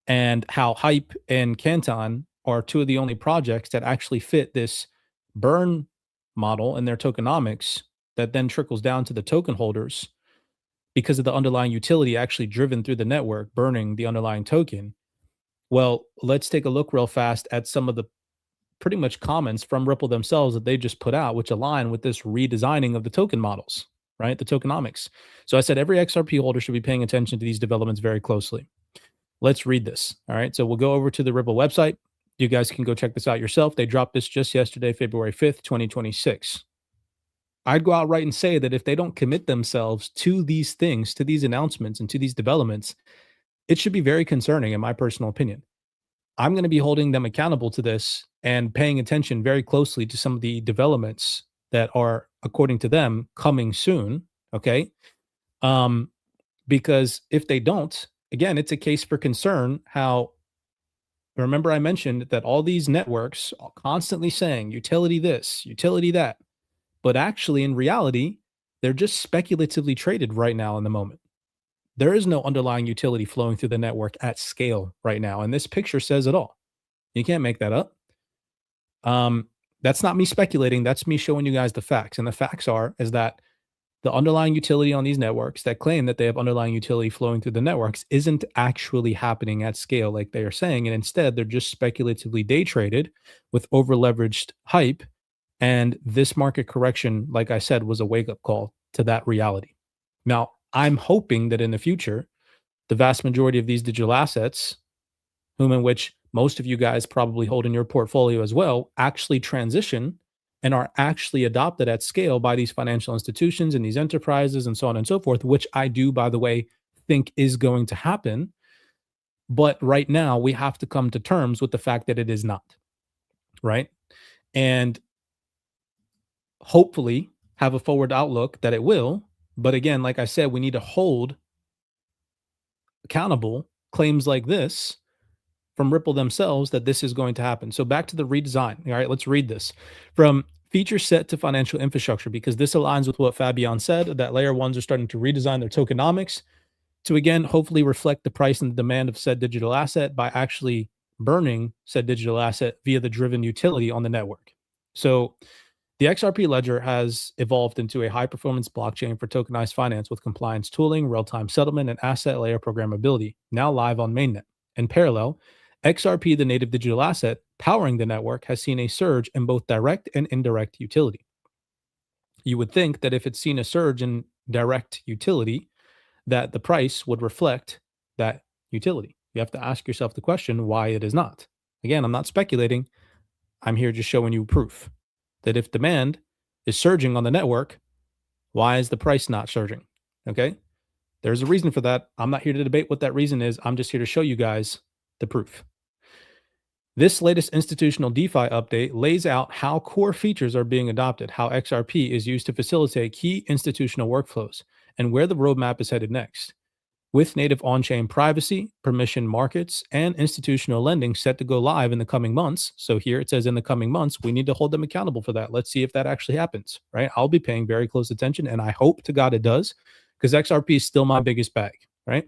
[SPEAKER 4] and how Hype and Canton are two of the only projects that actually fit this burn model in their tokenomics that then trickles down to the token holders because of the underlying utility actually driven through the network, burning the underlying token. Well, let's take a look real fast at some of the pretty much comments from Ripple themselves that they just put out, which align with this redesigning of the token models, right? The tokenomics. So I said every XRP holder should be paying attention to these developments very closely. Let's read this. All right. So we'll go over to the Ripple website. You guys can go check this out yourself. They dropped this just yesterday, February 5th, 2026. I'd go outright and say that if they don't commit themselves to these things, to these announcements, and to these developments, it should be very concerning, in my personal opinion. I'm going to be holding them accountable to this and paying attention very closely to some of the developments that are, according to them, coming soon. Okay. Because if they don't, again, it's a case for concern. How, remember, I mentioned that all these networks are constantly saying utility this, utility that, but actually, in reality, they're just speculatively traded right now in the moment. There is no underlying utility flowing through the network at scale right now. And this picture says it all. You can't make that up. That's not me speculating. That's me showing you guys the facts. And the facts is that the underlying utility on these networks that claim that they have underlying utility flowing through the networks isn't actually happening at scale like they are saying. And instead, they're just speculatively day traded with over leveraged hype. And this market correction, like I said, was a wake up call to that reality. Now, I'm hoping that in the future, the vast majority of these digital assets, whom in which most of you guys probably hold in your portfolio as well, actually transition and are actually adopted at scale by these financial institutions and these enterprises and so on and so forth, which I do, by the way, think is going to happen. But right now, we have to come to terms with the fact that it is not, right? And hopefully have a forward outlook that it will. But again, like I said, we need to hold accountable claims like this from Ripple themselves that this is going to happen. So back to the redesign. All right, let's read this. From feature set to financial infrastructure, because this aligns with what Fabian said, that layer ones are starting to redesign their tokenomics to, again, hopefully reflect the price and the demand of said digital asset by actually burning said digital asset via the driven utility on the network. So the XRP ledger has evolved into a high-performance blockchain for tokenized finance with compliance tooling, real-time settlement, and asset layer programmability, now live on mainnet. In parallel, XRP, the native digital asset powering the network, has seen a surge in both direct and indirect utility. You would think that if it's seen a surge in direct utility, that the price would reflect that utility. You have to ask yourself the question why it is not. Again, I'm not speculating. I'm here just showing you proof that if demand is surging on the network, why is the price not surging? Okay. There's a reason for that. I'm not here to debate what that reason is. I'm just here to show you guys the proof. This latest institutional DeFi update lays out how core features are being adopted, how XRP is used to facilitate key institutional workflows, and where the roadmap is headed next. With native on-chain privacy, permission markets, and institutional lending set to go live in the coming months. So here it says in the coming months, we need to hold them accountable for that. Let's see if that actually happens, right? I'll be paying very close attention, and I hope to God it does, because XRP is still my biggest bag, right?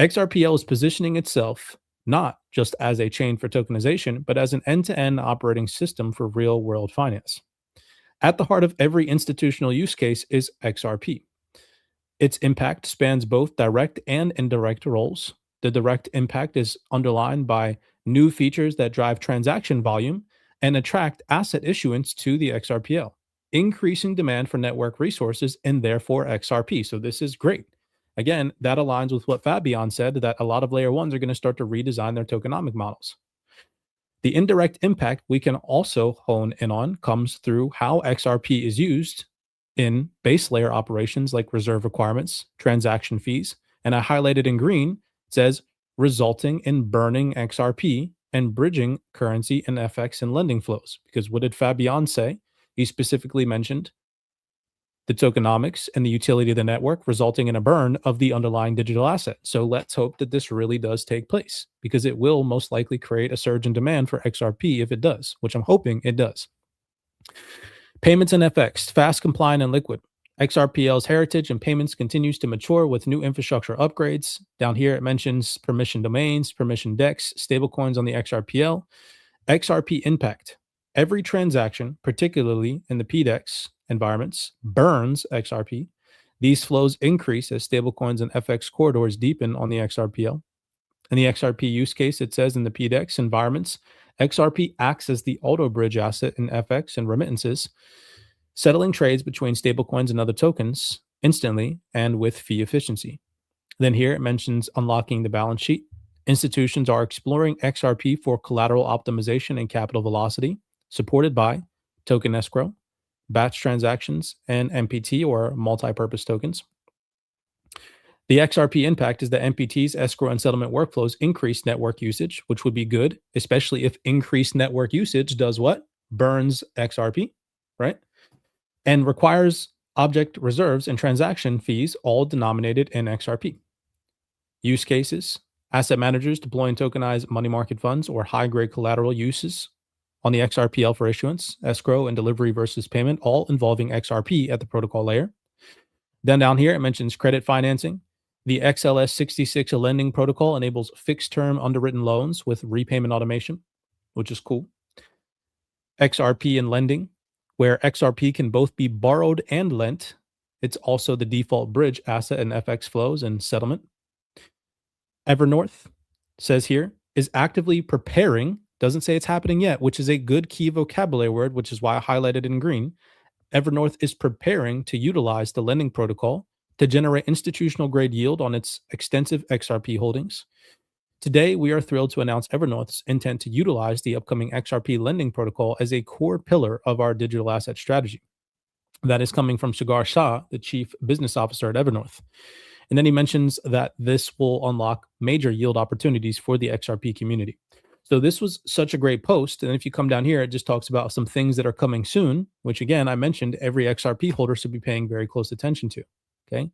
[SPEAKER 4] XRPL is positioning itself not just as a chain for tokenization, but as an end-to-end operating system for real-world finance. At the heart of every institutional use case is XRP. Its impact spans both direct and indirect roles. The direct impact is underlined by new features that drive transaction volume and attract asset issuance to the XRPL, increasing demand for network resources and therefore XRP. So this is great. Again, that aligns with what Fabian said, that a lot of layer ones are going to start to redesign their tokenomic models. The indirect impact we can also hone in on comes through how XRP is used in base layer operations like reserve requirements, transaction fees, and I highlighted in green, it says resulting in burning XRP and bridging currency and FX and lending flows. Because what did Fabian say? He specifically mentioned the tokenomics and the utility of the network resulting in a burn of the underlying digital asset. So let's hope that this really does take place, because it will most likely create a surge in demand for XRP if it does, which I'm hoping it does. Payments and FX, fast, compliant, and liquid. XRPL's heritage and payments continues to mature with new infrastructure upgrades. Down here, it mentions permission domains, permission DEX, stablecoins on the XRPL. XRP impact. Every transaction, particularly in the PDEX environments, burns XRP. These flows increase as stablecoins and FX corridors deepen on the XRPL. In the XRP use case, it says in the PDEX environments, XRP acts as the auto bridge asset in FX and remittances, settling trades between stablecoins and other tokens instantly and with fee efficiency. Then here it mentions unlocking the balance sheet. Institutions are exploring XRP for collateral optimization and capital velocity, supported by token escrow, batch transactions, and MPT, or multi-purpose tokens. The XRP impact is that MPT's escrow and settlement workflows increase network usage, which would be good, especially if increased network usage does what? Burns XRP, right? And requires object reserves and transaction fees all denominated in XRP. Use cases: asset managers deploying tokenized money market funds or high-grade collateral uses on the XRPL for issuance, escrow, and delivery versus payment, all involving XRP at the protocol layer. Then down here, it mentions credit financing. The XLS66 lending protocol enables fixed-term underwritten loans with repayment automation, which is cool. XRP and lending, where XRP can both be borrowed and lent. It's also the default bridge asset in FX flows and settlement. Evernorth says here is actively preparing, doesn't say it's happening yet, which is a good key vocabulary word, which is why I highlighted in green. Evernorth is preparing to utilize the lending protocol to generate institutional grade yield on its extensive XRP holdings. Today, we are thrilled to announce Evernorth's intent to utilize the upcoming XRP lending protocol as a core pillar of our digital asset strategy. That is coming from Sagar Shah, the chief business officer at Evernorth. And then he mentions that this will unlock major yield opportunities for the XRP community. So this was such a great post. And if you come down here, it just talks about some things that are coming soon, which again, I mentioned every XRP holder should be paying very close attention to. Okay.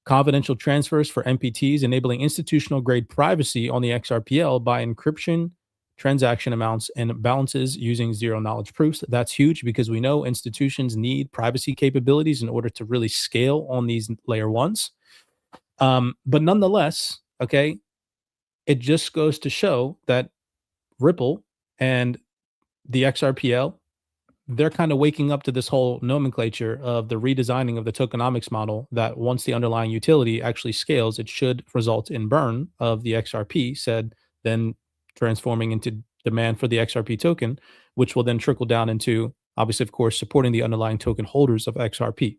[SPEAKER 4] Confidential transfers for MPTs, enabling institutional grade privacy on the XRPL by encryption, transaction amounts, and balances using zero knowledge proofs. That's huge because we know institutions need privacy capabilities in order to really scale on these layer ones. But nonetheless, okay, it just goes to show that Ripple and the XRPL, they're kind of waking up to this whole nomenclature of the redesigning of the tokenomics model, that once the underlying utility actually scales, it should result in burn of the XRP, said then transforming into demand for the XRP token, which will then trickle down into, obviously, of course, supporting the underlying token holders of XRP.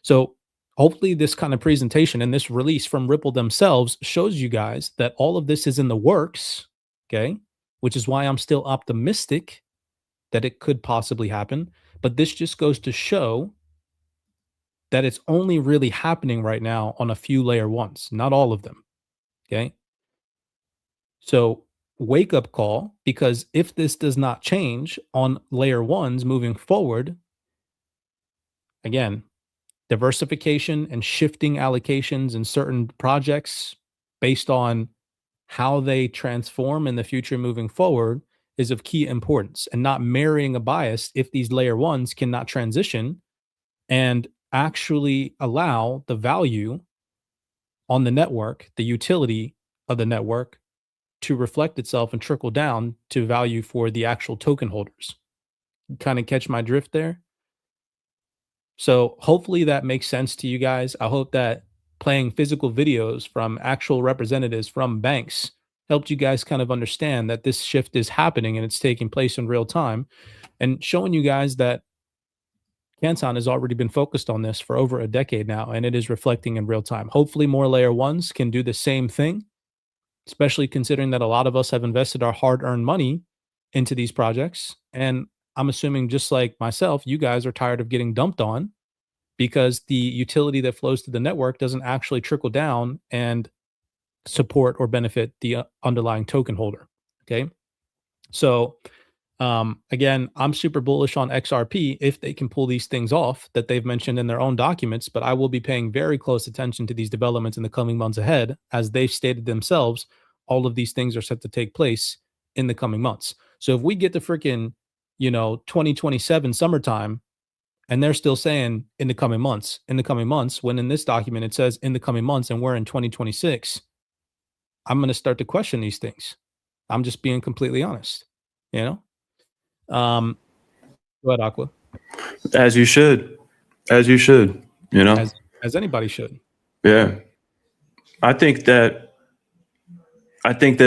[SPEAKER 4] So hopefully this kind of presentation and this release from Ripple themselves shows you guys that all of this is in the works, okay, which is why I'm still optimistic that it could possibly happen. But this just goes to show that it's only really happening right now on a few layer ones, not all of them. Okay. So wake up call, because if this does not change on layer ones moving forward, again, diversification and shifting allocations in certain projects based on how they transform in the future moving forward is of key importance, and not marrying a bias if these layer ones cannot transition and actually allow the value on the network, the utility of the network, to reflect itself and trickle down to value for the actual token holders. Kind of catch my drift there? So hopefully that makes sense to you guys. I hope that playing physical videos from actual representatives from banks helped you guys kind of understand that this shift is happening and it's taking place in real time, and showing you guys that Canton has already been focused on this for over a decade now, and it is reflecting in real time. Hopefully more layer ones can do the same thing, especially considering that a lot of us have invested our hard-earned money into these projects. And I'm assuming, just like myself, you guys are tired of getting dumped on because the utility that flows to the network doesn't actually trickle down and support or benefit the underlying token holder. Okay. So again, I'm super bullish on XRP if they can pull these things off that they've mentioned in their own documents, but I will be paying very close attention to these developments in the coming months ahead. As they've stated themselves, all of these things are set to take place in the coming months. So if we get to freaking, 2027 summertime, and they're still saying in the coming months, when in this document it says in the coming months and we're in 2026, I'm going to start to question these things. I'm just being completely honest, Go ahead, Aqua.
[SPEAKER 5] As you should, as anybody
[SPEAKER 4] should.
[SPEAKER 5] Yeah. I think that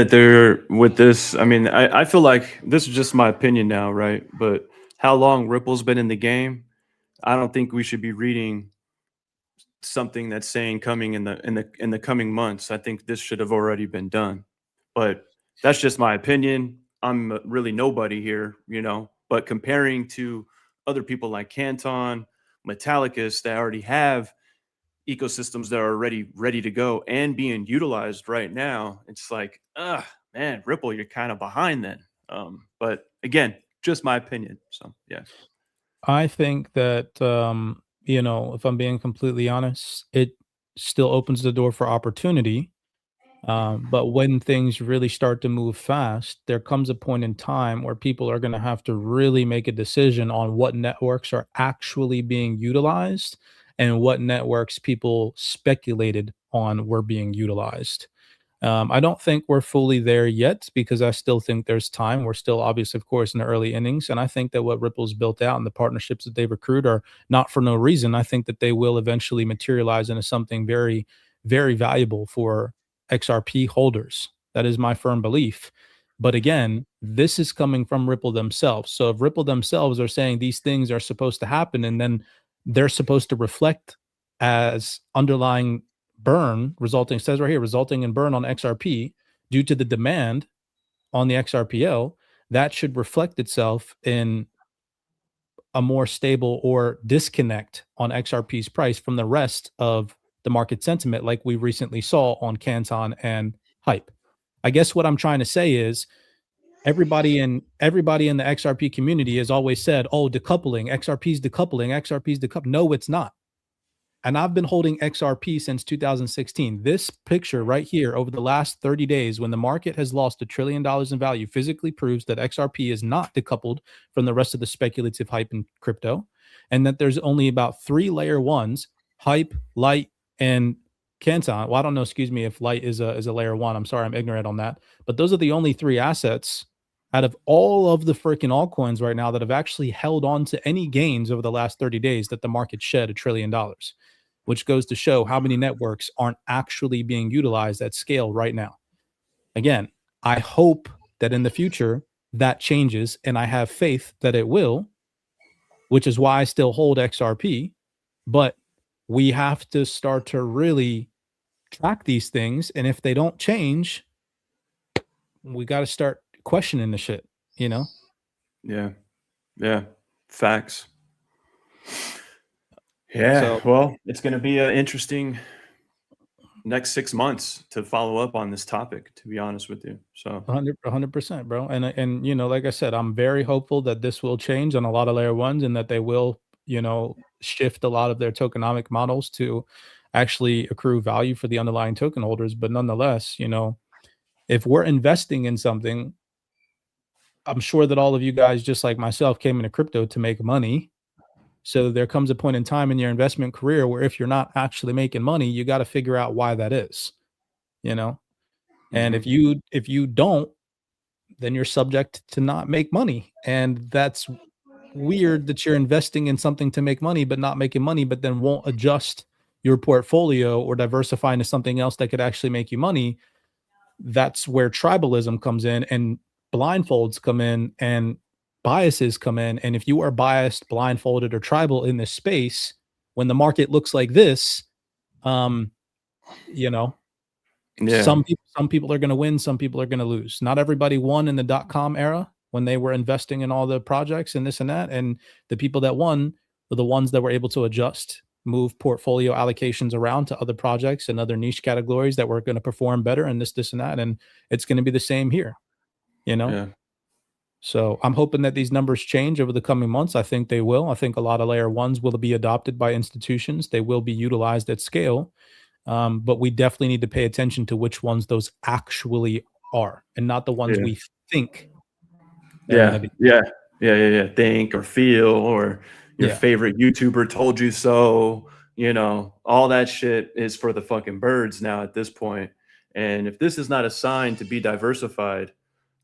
[SPEAKER 5] they're with this. I mean, I feel like this is just my opinion now, right? But how long Ripple's been in the game, I don't think we should be reading something that's saying coming in the coming months. I think this should have already been done. But that's just my opinion. I'm really nobody here, but comparing to other people like Canton, Metallicus that already have ecosystems that are already ready to go and being utilized right now. It's like, man, Ripple, you're kind of behind then. But again, just my opinion. So yeah.
[SPEAKER 4] I think that, if I'm being completely honest, it still opens the door for opportunity. But when things really start to move fast, there comes a point in time where people are going to have to really make a decision on what networks are actually being utilized and what networks people speculated on were being utilized. I don't think we're fully there yet because I still think there's time. We're still obviously, of course, in the early innings. And I think that what Ripple's built out and the partnerships that they've accrued are not for no reason. I think that they will eventually materialize into something very, very valuable for XRP holders. That is my firm belief. But again, this is coming from Ripple themselves. So if Ripple themselves are saying these things are supposed to happen and then they're supposed to reflect as underlying burn resulting, says right here, resulting in burn on XRP due to the demand on the XRPL, that should reflect itself in a more stable or disconnect on XRP's price from the rest of the market sentiment, like we recently saw on Canton and Hype. I guess what I'm trying to say is everybody in the XRP community has always said, oh, decoupling, XRP's decoupling, XRP's decoupling. No, it's not. And I've been holding XRP since 2016. This picture right here over the last 30 days, when the market has lost $1 trillion in value, physically proves that XRP is not decoupled from the rest of the speculative hype in crypto, and that there's only about 3 layer ones: Hype, Light, and Canton. Well, I don't know, excuse me, if Light is a layer one. I'm sorry, I'm ignorant on that. But those are the only 3 assets out of all of the freaking altcoins right now that have actually held on to any gains over the last 30 days that the market shed $1 trillion, which goes to show how many networks aren't actually being utilized at scale right now. Again, I hope that in the future that changes, and I have faith that it will, which is why I still hold XRP. But we have to start to really track these things, and if they don't change, we got to start questioning the shit,
[SPEAKER 5] Yeah, facts. Yeah, well, it's going to be an interesting next 6 months to follow up on this topic, to be honest with you. So
[SPEAKER 4] 100%, bro. And like I said, I'm very hopeful that this will change on a lot of layer ones and that they will, shift a lot of their tokenomic models to actually accrue value for the underlying token holders. But nonetheless, if we're investing in something, I'm sure that all of you guys, just like myself, came into crypto to make money. So there comes a point in time in your investment career where if you're not actually making money, you got to figure out why that is, and if you don't, then you're subject to not make money. And that's weird that you're investing in something to make money, but not making money, but then won't adjust your portfolio or diversify into something else that could actually make you money. That's where tribalism comes in and blindfolds come in and biases come in. And if you are biased, blindfolded, or tribal in this space, when the market looks like this, some people are going to win, some people are going to lose. Not everybody won in the .com era when they were investing in all the projects and this and that. And the people that won were the ones that were able to adjust, move portfolio allocations around to other projects and other niche categories that were going to perform better and this and that. And it's going to be the same here,
[SPEAKER 5] Yeah.
[SPEAKER 4] So I'm hoping that these numbers change over the coming months. I think they will. I think a lot of layer ones will be adopted by institutions. They will be utilized at scale. But we definitely need to pay attention to which ones those actually are and not the ones we think.
[SPEAKER 5] Yeah. Think or feel, or your favorite YouTuber told you so, all that shit is for the fucking birds now at this point. And if this is not a sign to be diversified,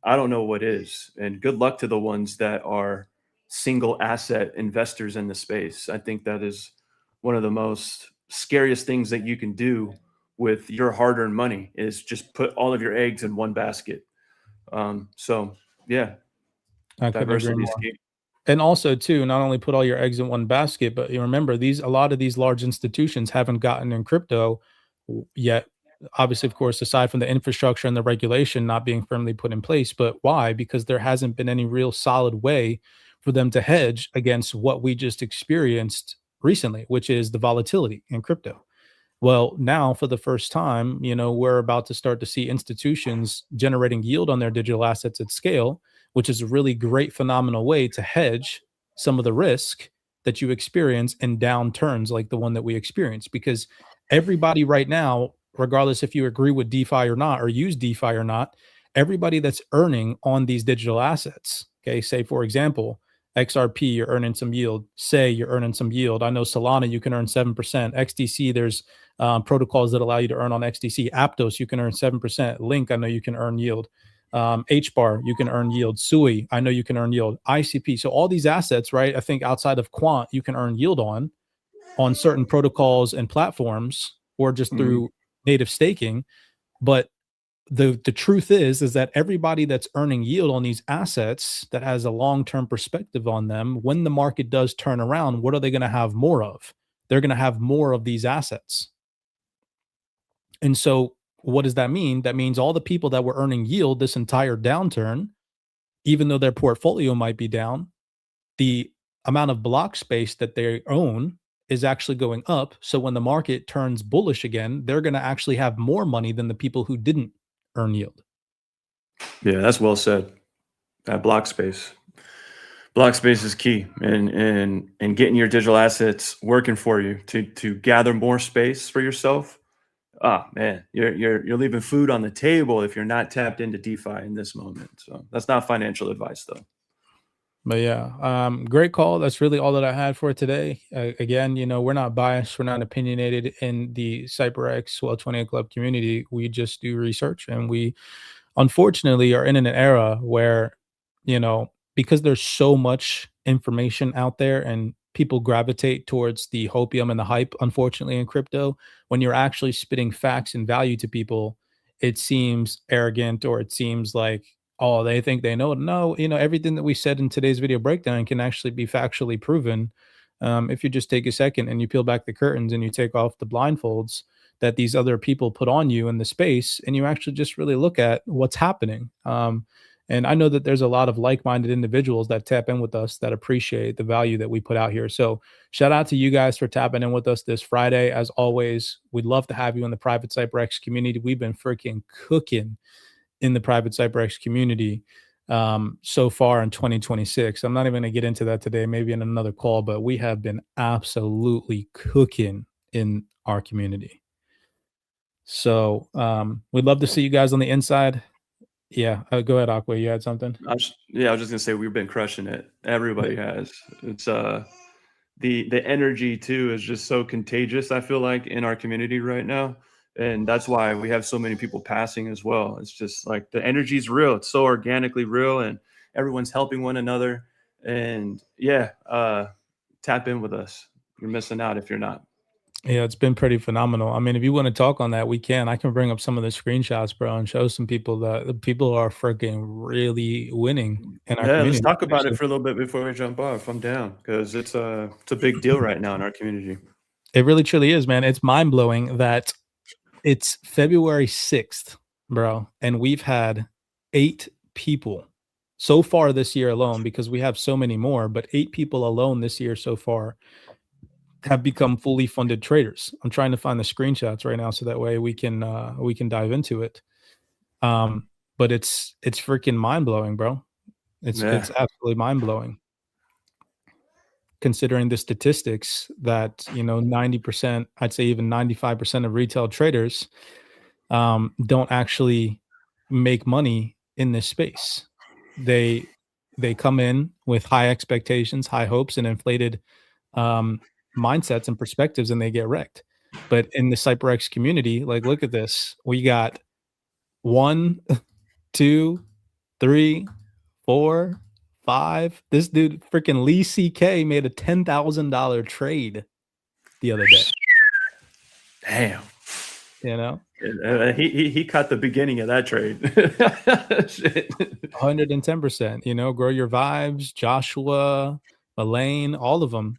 [SPEAKER 5] I don't know what is. And good luck to the ones that are single asset investors in the space. I think that is one of the most scariest things that you can do with your hard-earned money, is just put all of your eggs in one basket. So yeah,
[SPEAKER 4] I couldn't agree
[SPEAKER 5] diversity is
[SPEAKER 4] more.
[SPEAKER 5] key.
[SPEAKER 4] And also, too, not only put all your eggs in one basket, but you remember a lot of these large institutions haven't gotten in crypto yet. Obviously, of course, aside from the infrastructure and the regulation not being firmly put in place. But why? Because there hasn't been any real solid way for them to hedge against what we just experienced recently, which is the volatility in crypto. Well, now for the first time, we're about to start to see institutions generating yield on their digital assets at scale, which is a really great, phenomenal way to hedge some of the risk that you experience in downturns like the one that we experienced. Because everybody right now, regardless if you agree with DeFi or not, or use DeFi or not, everybody that's earning on these digital assets, okay, say for example, XRP, you're earning some yield. Say you're earning some yield. I know Solana, you can earn 7%. XDC, there's protocols that allow you to earn on XDC. Aptos, you can earn 7%. Link, I know you can earn yield. HBAR, you can earn yield. SUI, I know you can earn yield. ICP, so all these assets, right? I think outside of Quant, you can earn yield on certain protocols and platforms, or just through native staking. But the truth is that everybody that's earning yield on these assets that has a long-term perspective on them, when the market does turn around, what are they going to have more of? They're going to have more of these assets. And so what does that mean? That means all the people that were earning yield this entire downturn, even though their portfolio might be down, the amount of block space that they own is actually going up. So when the market turns bullish again, they're going to actually have more money than the people who didn't earn yield.
[SPEAKER 5] Yeah, that's well said. That block space is key, and getting your digital assets working for you to gather more space for yourself. Oh man, you're leaving food on the table if you're not tapped into DeFi in this moment. So that's not financial advice though.
[SPEAKER 4] But yeah, great call. That's really all that I had for today. Again, we're not biased. We're not opinionated in the CyberX 1228 Club community. We just do research, and we unfortunately are in an era where, because there's so much information out there and people gravitate towards the hopium and the hype, unfortunately, in crypto, when you're actually spitting facts and value to people, it seems arrogant, or it seems like, oh, they think they know it. No, everything that we said in today's video breakdown can actually be factually proven. If you just take a second and you peel back the curtains and you take off the blindfolds that these other people put on you in the space, and you actually just really look at what's happening. And I know that there's a lot of like-minded individuals that tap in with us that appreciate the value that we put out here. So shout out to you guys for tapping in with us this Friday. As always, we'd love to have you in the private CyberX community. We've been freaking cooking in the private CyberX community so far in 2026. I'm not even going to get into that today, maybe in another call, but we have been absolutely cooking in our community. So we'd love to see you guys on the inside. Yeah, go ahead, Aqua. You had something?
[SPEAKER 5] I was just gonna say we've been crushing it. Everybody has. It's the energy too is just so contagious. I feel like in our community right now, and that's why we have so many people passing as well. It's just like the energy is real. It's so organically real, and everyone's helping one another. And yeah, tap in with us. You're missing out if you're not.
[SPEAKER 4] Yeah, it's been pretty phenomenal. I mean, if you want to talk on that, we can. I can bring up some of the screenshots, bro, and show some people that the people are freaking really winning in our community.
[SPEAKER 5] Let's talk about it for a little bit before we jump off. I'm down because it's a big deal right now in our community.
[SPEAKER 4] It really truly is, man. It's mind blowing that it's February 6th, bro, and we've had 8 people so far this year alone, because we have so many more, but 8 people alone this year so far have become fully funded traders. I'm trying to find the screenshots right now so that way we can dive into it. But it's freaking mind-blowing, bro. It's absolutely mind-blowing. Considering the statistics that, 90%, I'd say even 95% of retail traders don't actually make money in this space. They come in with high expectations, high hopes, and inflated mindsets and perspectives, and they get wrecked. But in the CyberX community, like, look at this. We got 1, 2, 3, 4, 5. This dude, freaking Lee CK, made a $10,000 trade the other day.
[SPEAKER 5] Damn. He caught the beginning of that trade.
[SPEAKER 4] 110%. Grow Your Vibes, Joshua, Elaine, all of them.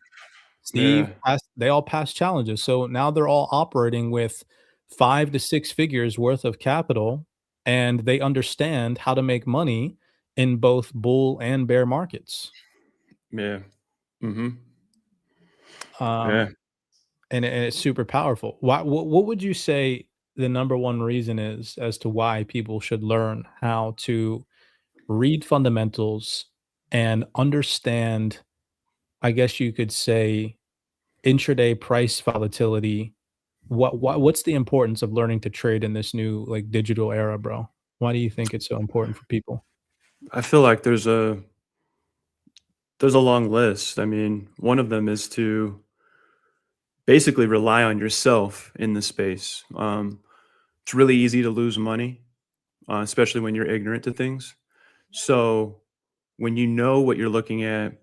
[SPEAKER 4] Steve, they all passed challenges. So now they're all operating with 5 to 6 figures worth of capital, and they understand how to make money in both bull and bear markets.
[SPEAKER 5] Yeah. Mm-hmm.
[SPEAKER 4] Um, and it's super powerful. What would you say the number one reason is as to why people should learn how to read fundamentals and understand, I guess you could say, intraday price volatility? What's the importance of learning to trade in this new like digital era, bro? Why do you think it's so important for people?
[SPEAKER 5] I feel like there's a long list. I mean, one of them is to basically rely on yourself in the space. It's really easy to lose money, especially when you're ignorant to things. So when you know what you're looking at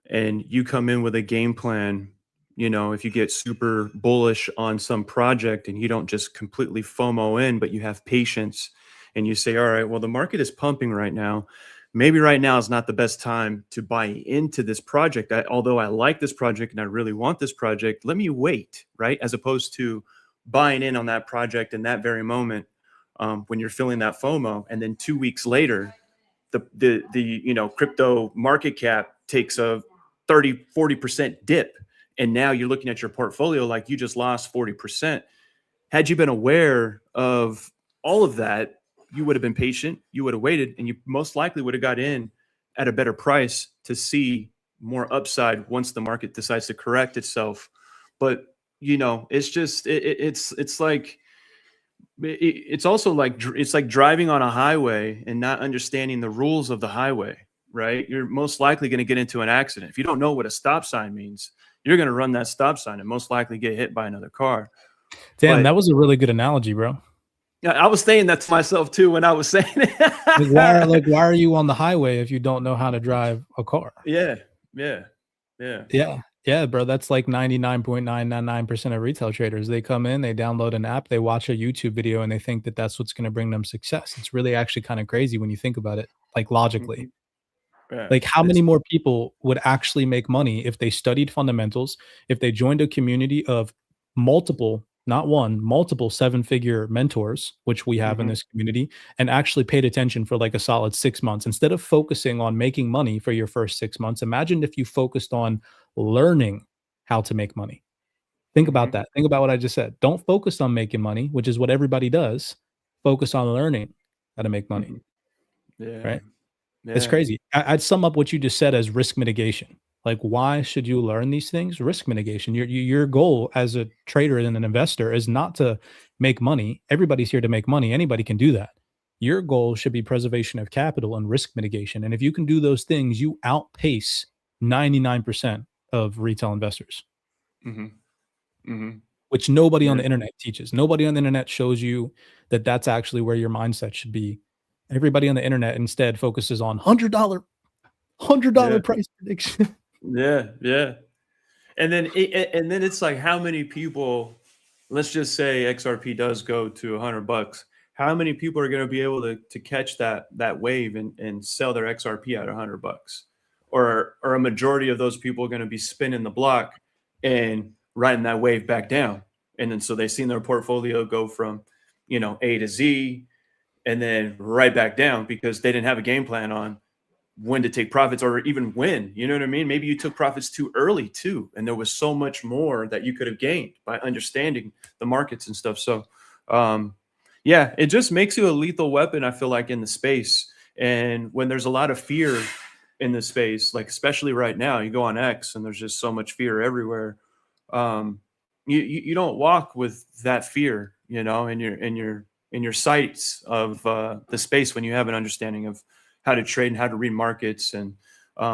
[SPEAKER 5] and you come in with a game plan, if you get super bullish on some project and you don't just completely FOMO in, but you have patience and you say, all right, well, the market is pumping right now. Maybe right now is not the best time to buy into this project. Although I like this project and I really want this project, let me wait, right? As opposed to buying in on that project in that very moment, when you're feeling that FOMO, and then 2 weeks later, the crypto market cap takes a 30-40% dip, and now you're looking at your portfolio like you just lost 40%. Had you been aware of all of that, you would have been patient, you would have waited, and you most likely would have got in at a better price to see more upside once the market decides to correct itself. But it's just it's like it's also like it's like driving on a highway and not understanding the rules of the highway, right? You're most likely going to get into an accident. If you don't know what a stop sign means, you're going to run that stop sign and most likely get hit by another car.
[SPEAKER 4] Damn,
[SPEAKER 5] But
[SPEAKER 4] that was a really good analogy, bro.
[SPEAKER 5] yeah, I was saying that to myself too when I was saying it.
[SPEAKER 4] Why are you on the highway if you don't know how to drive a car?
[SPEAKER 5] Yeah.
[SPEAKER 4] Yeah, bro. That's like 99.999% of retail traders. They come in, they download an app, they watch a YouTube video, and they think that that's what's going to bring them success. It's really actually kind of crazy when you think about it, like logically.
[SPEAKER 5] Yeah.
[SPEAKER 4] Like, how many more people would actually make money if they studied fundamentals, if they joined a community of multiple, not one, multiple seven-figure mentors, which we have in this community, and actually paid attention for like a solid 6 months instead of focusing on making money for your first 6 months? Imagine if you focused on learning how to make money. Think about that. Think about what I just said. Don't focus on making money, which is what everybody does. Focus on learning how to make money,
[SPEAKER 5] Yeah.
[SPEAKER 4] right? It's crazy. I'd sum up what you just said as risk mitigation. Like, why should you learn these things? Risk mitigation. Your goal as a trader and an investor is not to make money. Everybody's here to make money. Anybody can do that. Your goal should be preservation of capital and risk mitigation. And if you can do those things, you outpace 99% of retail investors, which nobody on the internet teaches. Nobody on the internet shows you that that's actually where your mindset should be. Everybody on the internet instead focuses on $100 price prediction.
[SPEAKER 5] Yeah. And then it's like, how many people, let's just say XRP does go to $100. How many people are going to be able to catch that wave and sell their XRP at $100? Or a majority of those people are going to be spinning the block and riding that wave back down. And then so they've seen their portfolio go from, A to Z and then right back down because they didn't have a game plan on when to take profits or even when, you know what I mean? Maybe you took profits too early too. And there was so much more that you could have gained by understanding the markets and stuff. So, yeah, it just makes you a lethal weapon, I feel like, in the space. And when there's a lot of fear in the space, like especially right now, you go on X and there's just so much fear everywhere. You don't walk with that fear, in your sights of the space when you have an understanding of how to trade and how to read markets and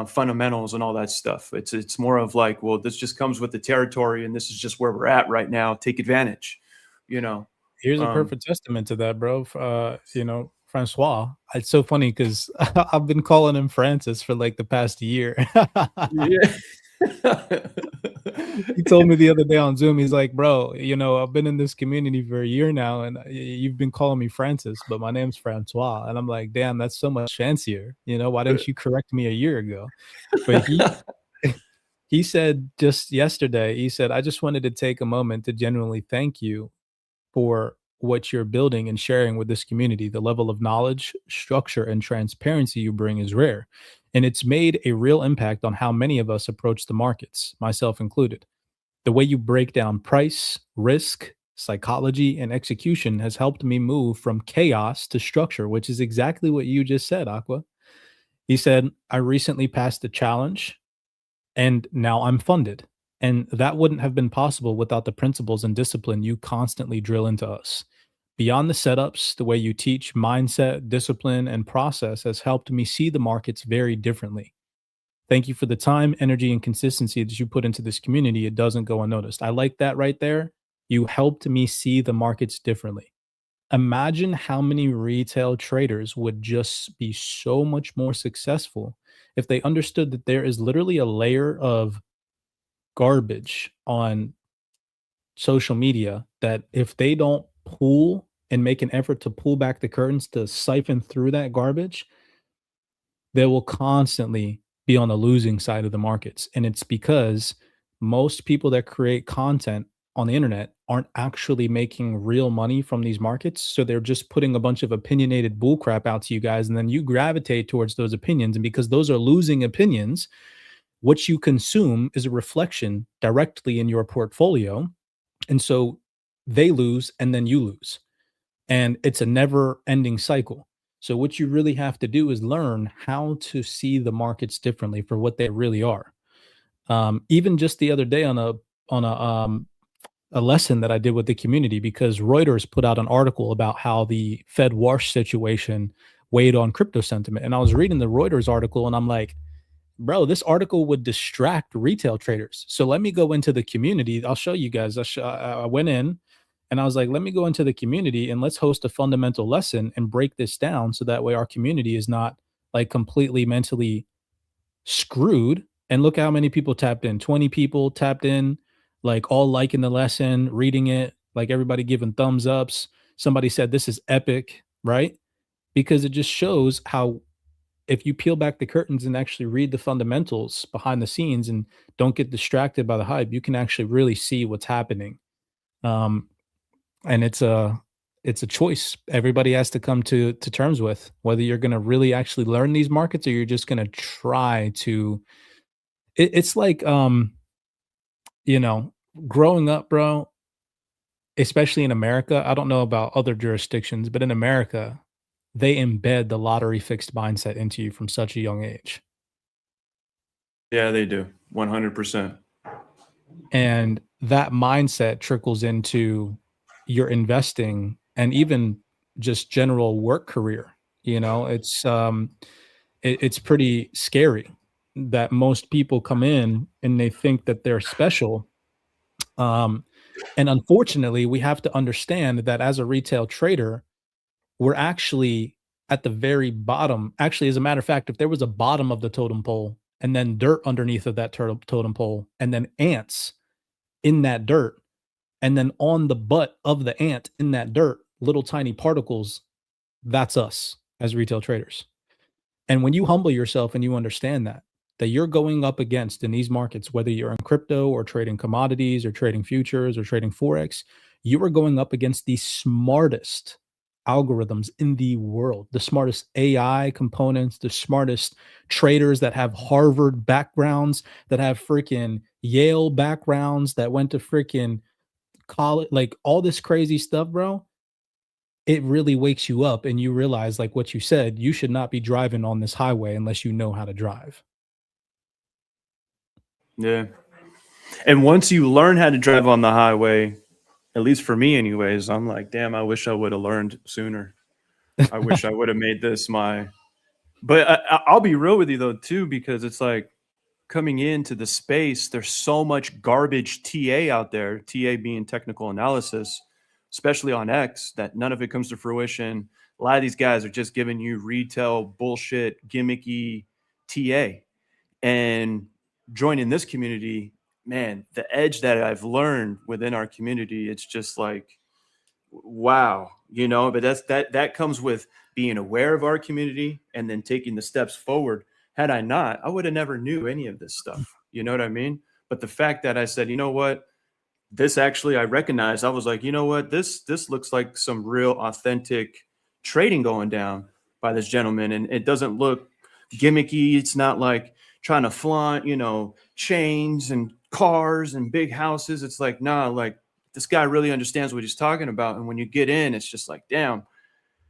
[SPEAKER 5] fundamentals and all that stuff. It's more of like, well, this just comes with the territory and this is just where we're at right now. Take advantage,
[SPEAKER 4] Here's a perfect testament to that, bro. Francois. It's so funny because I've been calling him Francis for like the past year.
[SPEAKER 5] Yeah.
[SPEAKER 4] He told me the other day on Zoom, he's like, bro, I've been in this community for a year now and you've been calling me Francis, but my name's Francois. And I'm like, damn, that's so much fancier. Why didn't you correct me a year ago? But he said just yesterday, he said, I just wanted to take a moment to genuinely thank you for what you're building and sharing with this community. The level of knowledge, structure, and transparency you bring is rare. And it's made a real impact on how many of us approach the markets, myself included. The way you break down price, risk, psychology, and execution has helped me move from chaos to structure, which is exactly what you just said, Aqua. He said, I recently passed a challenge and now I'm funded. And that wouldn't have been possible without the principles and discipline you constantly drill into us. Beyond the setups, the way you teach mindset, discipline, and process has helped me see the markets very differently. Thank you for the time, energy, and consistency that you put into this community. It doesn't go unnoticed. I like that right there. You helped me see the markets differently. Imagine how many retail traders would just be so much more successful if they understood that there is literally a layer of garbage on social media that if they don't pull and make an effort to pull back the curtains to siphon through that garbage, they will constantly be on the losing side of the markets. And it's because most people that create content on the internet aren't actually making real money from these markets. So they're just putting a bunch of opinionated bullcrap out to you guys. And then you gravitate towards those opinions. And because those are losing opinions, what you consume is a reflection directly in your portfolio. And so they lose and then you lose. And it's a never ending cycle. So what you really have to do is learn how to see the markets differently for what they really are. Even just the other day on a lesson that I did with the community, because Reuters put out an article about how the Fed wash situation weighed on crypto sentiment. And I was reading the Reuters article and I'm like, bro, this article would distract retail traders. So let me go into the community. I'll show you guys. I went in and I was like, let me go into the community and let's host a fundamental lesson and break this down so that way our community is not like completely mentally screwed. And look how many people tapped in. 20 people tapped in, like all liking the lesson, reading it, like everybody giving thumbs ups. Somebody said this is epic, right? Because it just shows how if you peel back the curtains and actually read the fundamentals behind the scenes and don't get distracted by the hype, you can actually really see what's happening. And it's a choice everybody has to come to terms with, whether you're going to really actually learn these markets or you're just going to try to. It's like growing up, bro, especially in America. I don't know about other jurisdictions, but in America, they embed the lottery fixed mindset into you from such a young age.
[SPEAKER 5] Yeah, they do. 100%.
[SPEAKER 4] And that mindset trickles into your investing and even just general work career. It's pretty scary that most people come in and they think that they're special. And unfortunately, we have to understand that as a retail trader, we're actually at the very bottom. Actually, as a matter of fact, if there was a bottom of the totem pole and then dirt underneath of that totem pole and then ants in that dirt, and then on the butt of the ant in that dirt, little tiny particles, that's us as retail traders. And when you humble yourself and you understand that you're going up against in these markets, whether you're in crypto or trading commodities or trading futures or trading Forex, you are going up against the smartest algorithms in the world, the smartest AI components, the smartest traders that have Harvard backgrounds, that have freaking Yale backgrounds, that went to freaking college, like all this crazy stuff, bro. It really wakes you up and you realize, like what you said, you should not be driving on this highway unless you know how to drive.
[SPEAKER 5] Yeah. And once you learn how to drive on the highway, at least for me anyways, I'm like, damn, I wish I would have learned sooner. I wish I would have made this but I'll be real with you though, too, because it's like coming into the space, there's so much garbage TA out there, TA being technical analysis, especially on X, that none of it comes to fruition. A lot of these guys are just giving you retail bullshit, gimmicky TA. And joining this community, man, the edge that I've learned within our community, it's just like, wow, but that comes with being aware of our community and then taking the steps forward. Had I not, I would have never knew any of this stuff. You know what I mean? But the fact that I said, you know what, this actually, I recognized, I was like, you know what, this looks like some real authentic trading going down by this gentleman. And it doesn't look gimmicky. It's not like trying to flaunt, you know, chains and cars and big houses. It's like, nah, like this guy really understands what he's talking about. And when you get in, it's just like, damn,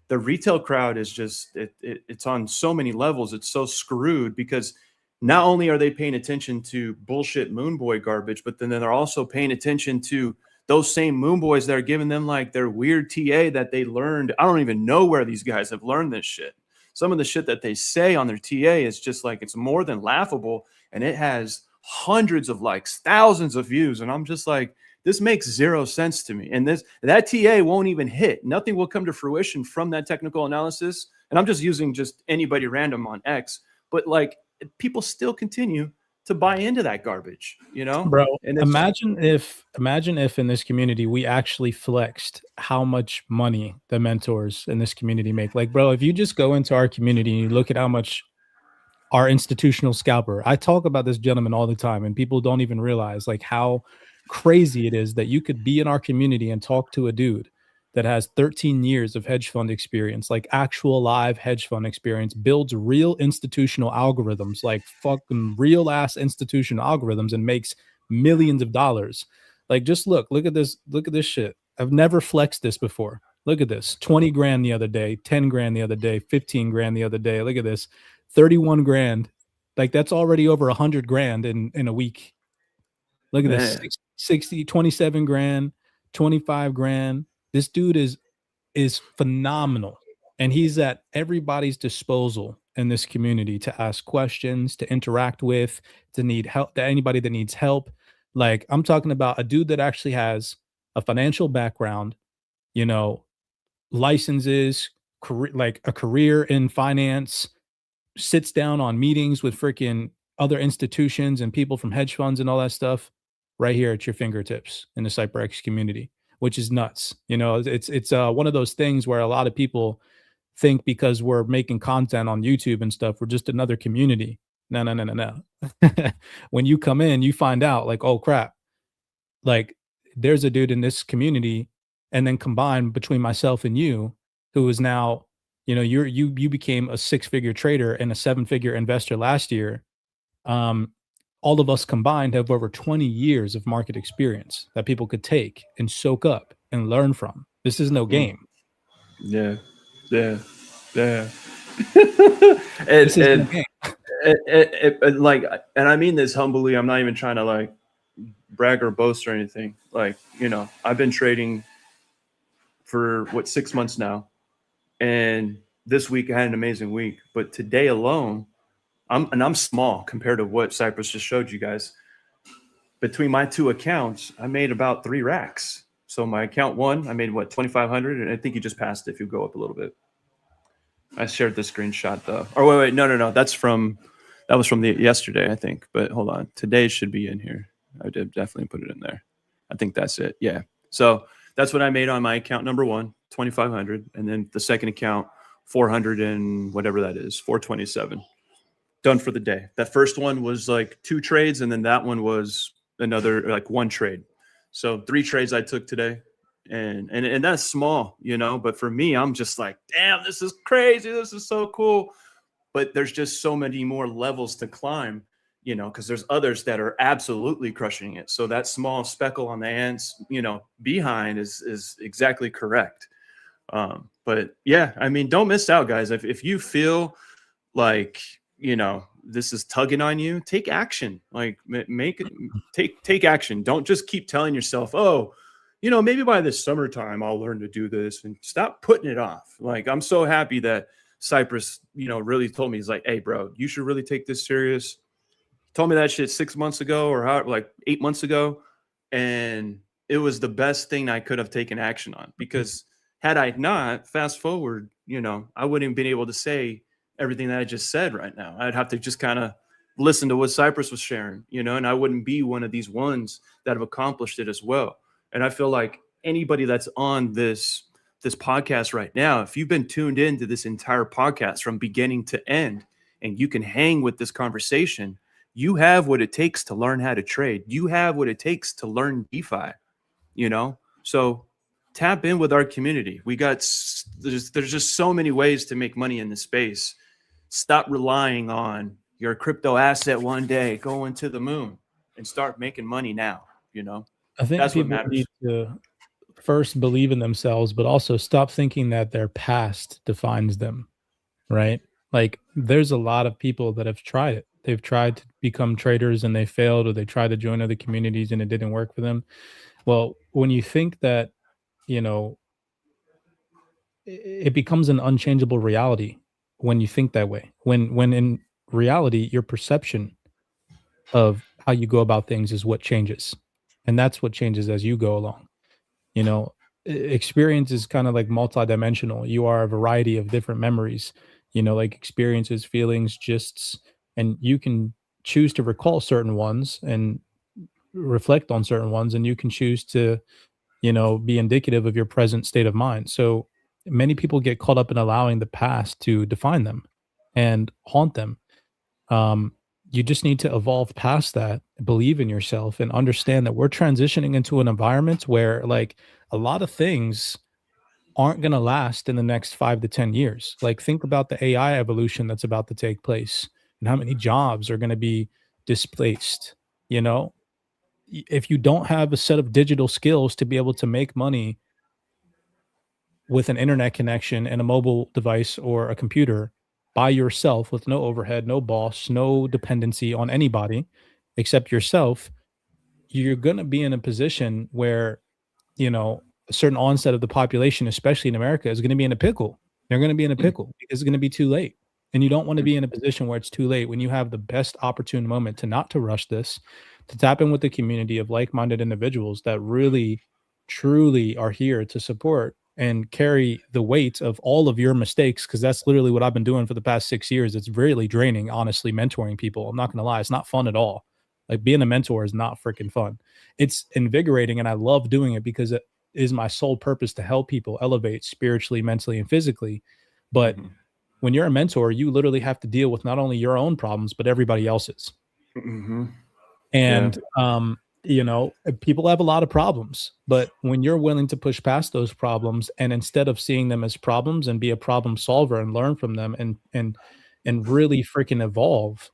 [SPEAKER 5] the retail crowd is just, it's on so many levels. It's so screwed because not only are they paying attention to bullshit Moon Boy garbage, but then they're also paying attention to those same Moon Boys that are giving them like their weird TA that they learned. I don't even know where these guys have learned this shit. Some of the shit that they say on their TA is just like, it's more than laughable. And it has hundreds of likes, thousands of views. And I'm just like, this makes zero sense to me. And that TA won't even hit. Nothing will come to fruition from that technical analysis. And I'm just using just anybody random on X, but like people still continue to buy into that garbage, you know,
[SPEAKER 4] bro.
[SPEAKER 5] And
[SPEAKER 4] imagine if in this community we actually flexed how much money the mentors in this community make. Like, bro, if you just go into our community and you look at how much our institutional scalper, I talk about this gentleman all the time, and people don't even realize like how crazy it is that you could be in our community and talk to a dude that has 13 years of hedge fund experience, like actual live hedge fund experience, builds real institutional algorithms, like fucking real ass institutional algorithms, and makes millions of dollars. Like, just look at this shit. I've never flexed this before. Look at this, 20 grand the other day, 10 grand the other day, 15 grand the other day. Look at this, 31 grand. Like, that's already over 100 grand in a week. Look at this, 60, 27 grand, 25 grand. This dude is phenomenal, and he's at everybody's disposal in this community to ask questions, to interact with, to need help, to anybody that needs help. Like, I'm talking about a dude that actually has a financial background, you know, licenses, like a career in finance, sits down on meetings with freaking other institutions and people from hedge funds and all that stuff right here at your fingertips in the CyberX community, which is nuts. You know, it's one of those things where a lot of people think because we're making content on YouTube and stuff, we're just another community. No. When you come in, you find out like, oh crap, like there's a dude in this community, and then combined between myself and you, who is now, you know, you became a 6-figure trader and a 7-figure investor last year. All of us combined have over 20 years of market experience that people could take and soak up and learn from. This is no game.
[SPEAKER 5] Yeah. And like, and I mean this humbly. I'm not even trying to like brag or boast or anything. Like, you know, I've been trading for 6 months now, and this week I had an amazing week. But today alone, I'm small compared to what Cypress just showed you guys. Between my two accounts, I made about 3 racks. So my account 1, I made 2,500, and I think you just passed it if you go up a little bit. I shared the screenshot though. Or wait, no. That was from the yesterday, I think. But hold on, today should be in here. I did definitely put it in there. I think that's it. Yeah. So that's what I made on my account number 1, 2,500, and then the second account 400 and whatever that is, 427. Done for the day. That first one was like 2 trades, and then that one was another like 1 trade. So 3 trades I took today, and that's small, you know. But for me, I'm just like, damn, this is crazy. This is so cool. But there's just so many more levels to climb, you know, because there's others that are absolutely crushing it. So that small speckle on the ant's, you know, behind is exactly correct. But yeah, I mean, don't miss out, guys. If you feel like, you know, this is tugging on you, take action. Like take action. Don't just keep telling yourself, oh, you know, maybe by this summertime I'll learn to do this, and stop putting it off. Like, I'm so happy that Cypress, you know, really told me, he's like, hey bro, you should really take this serious. Told me that shit 6 months ago, or like 8 months ago. And it was the best thing I could have taken action on, because had I not, fast forward, you know, I wouldn't have been able to say everything that I just said right now. I'd have to just kind of listen to what Cypress was sharing, you know, and I wouldn't be one of these ones that have accomplished it as well. And I feel like anybody that's on this podcast right now, if you've been tuned into this entire podcast from beginning to end, and you can hang with this conversation, you have what it takes to learn how to trade. You have what it takes to learn DeFi, you know? So tap in with our community. There's just so many ways to make money in this space. stop relying on your crypto asset one day going to the moon and start making money now.
[SPEAKER 4] I think
[SPEAKER 5] That's what
[SPEAKER 4] people
[SPEAKER 5] matters.
[SPEAKER 4] need to first believe in themselves, but also stop thinking that their past defines them, right? Like there's a lot of people that have tried it. They've tried to become traders and they failed, or they tried to join other communities and it didn't work for them. Well, when you think that, you know, it becomes an unchangeable reality when you think that way. When in reality, your perception of how you go about things is what changes. And that's what changes as you go along. You know, experience is kind of like multidimensional. You are a variety of different memories, like experiences, feelings, gists, and you can choose to recall certain ones and reflect on certain ones, and you can choose to, be indicative of your present state of mind. So many people get caught up in allowing the past to define them and haunt them. um, you just need to evolve past that, believe in yourself, and understand that we're transitioning into an environment where, like, a lot of things aren't going to last in the next 5 to 10 years. Like, think about the AI evolution that's about to take place and how many jobs are going to be displaced. You know, if you don't have a set of digital skills to be able to make money with an internet connection and a mobile device or a computer by yourself with no overhead, no boss, no dependency on anybody except yourself, you're going to be in a position where, a certain onset of the population, especially in America, is going to be in a pickle. They're going to be in a pickle because it's going to be too late. And you don't want to be in a position where it's too late when you have the best opportune moment to not to rush this, to tap in with the community of like-minded individuals that really, truly are here to support and carry the weight of all of your mistakes. Cause that's literally what I've been doing for the past 6 years. It's really draining, honestly, mentoring people. I'm not going to lie. It's not fun at all. Like being a mentor is not freaking fun. It's invigorating. And I love doing it because it is my sole purpose to help people elevate spiritually, mentally, and physically. But when you're a mentor, you literally have to deal with not only your own problems, but everybody else's. And, people have a lot of problems, but when you're willing to push past those problems and instead of seeing them as problems and be a problem solver and learn from them and really freaking evolve,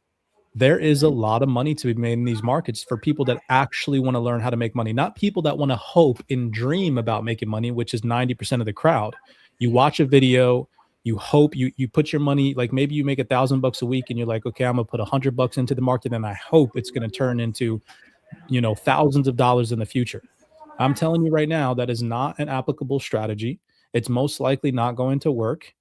[SPEAKER 4] there is a lot of money to be made in these markets for people that actually want to learn how to make money, not people that want to hope and dream about making money, which is 90% of the crowd. You watch a video, you hope, you put your money, like maybe you make $1,000 a week and you're like, okay, I'm gonna put $100 into the market and I hope it's going to turn into, thousands of dollars in the future. I'm telling you right now, that is not an applicable strategy. It's most likely not going to work.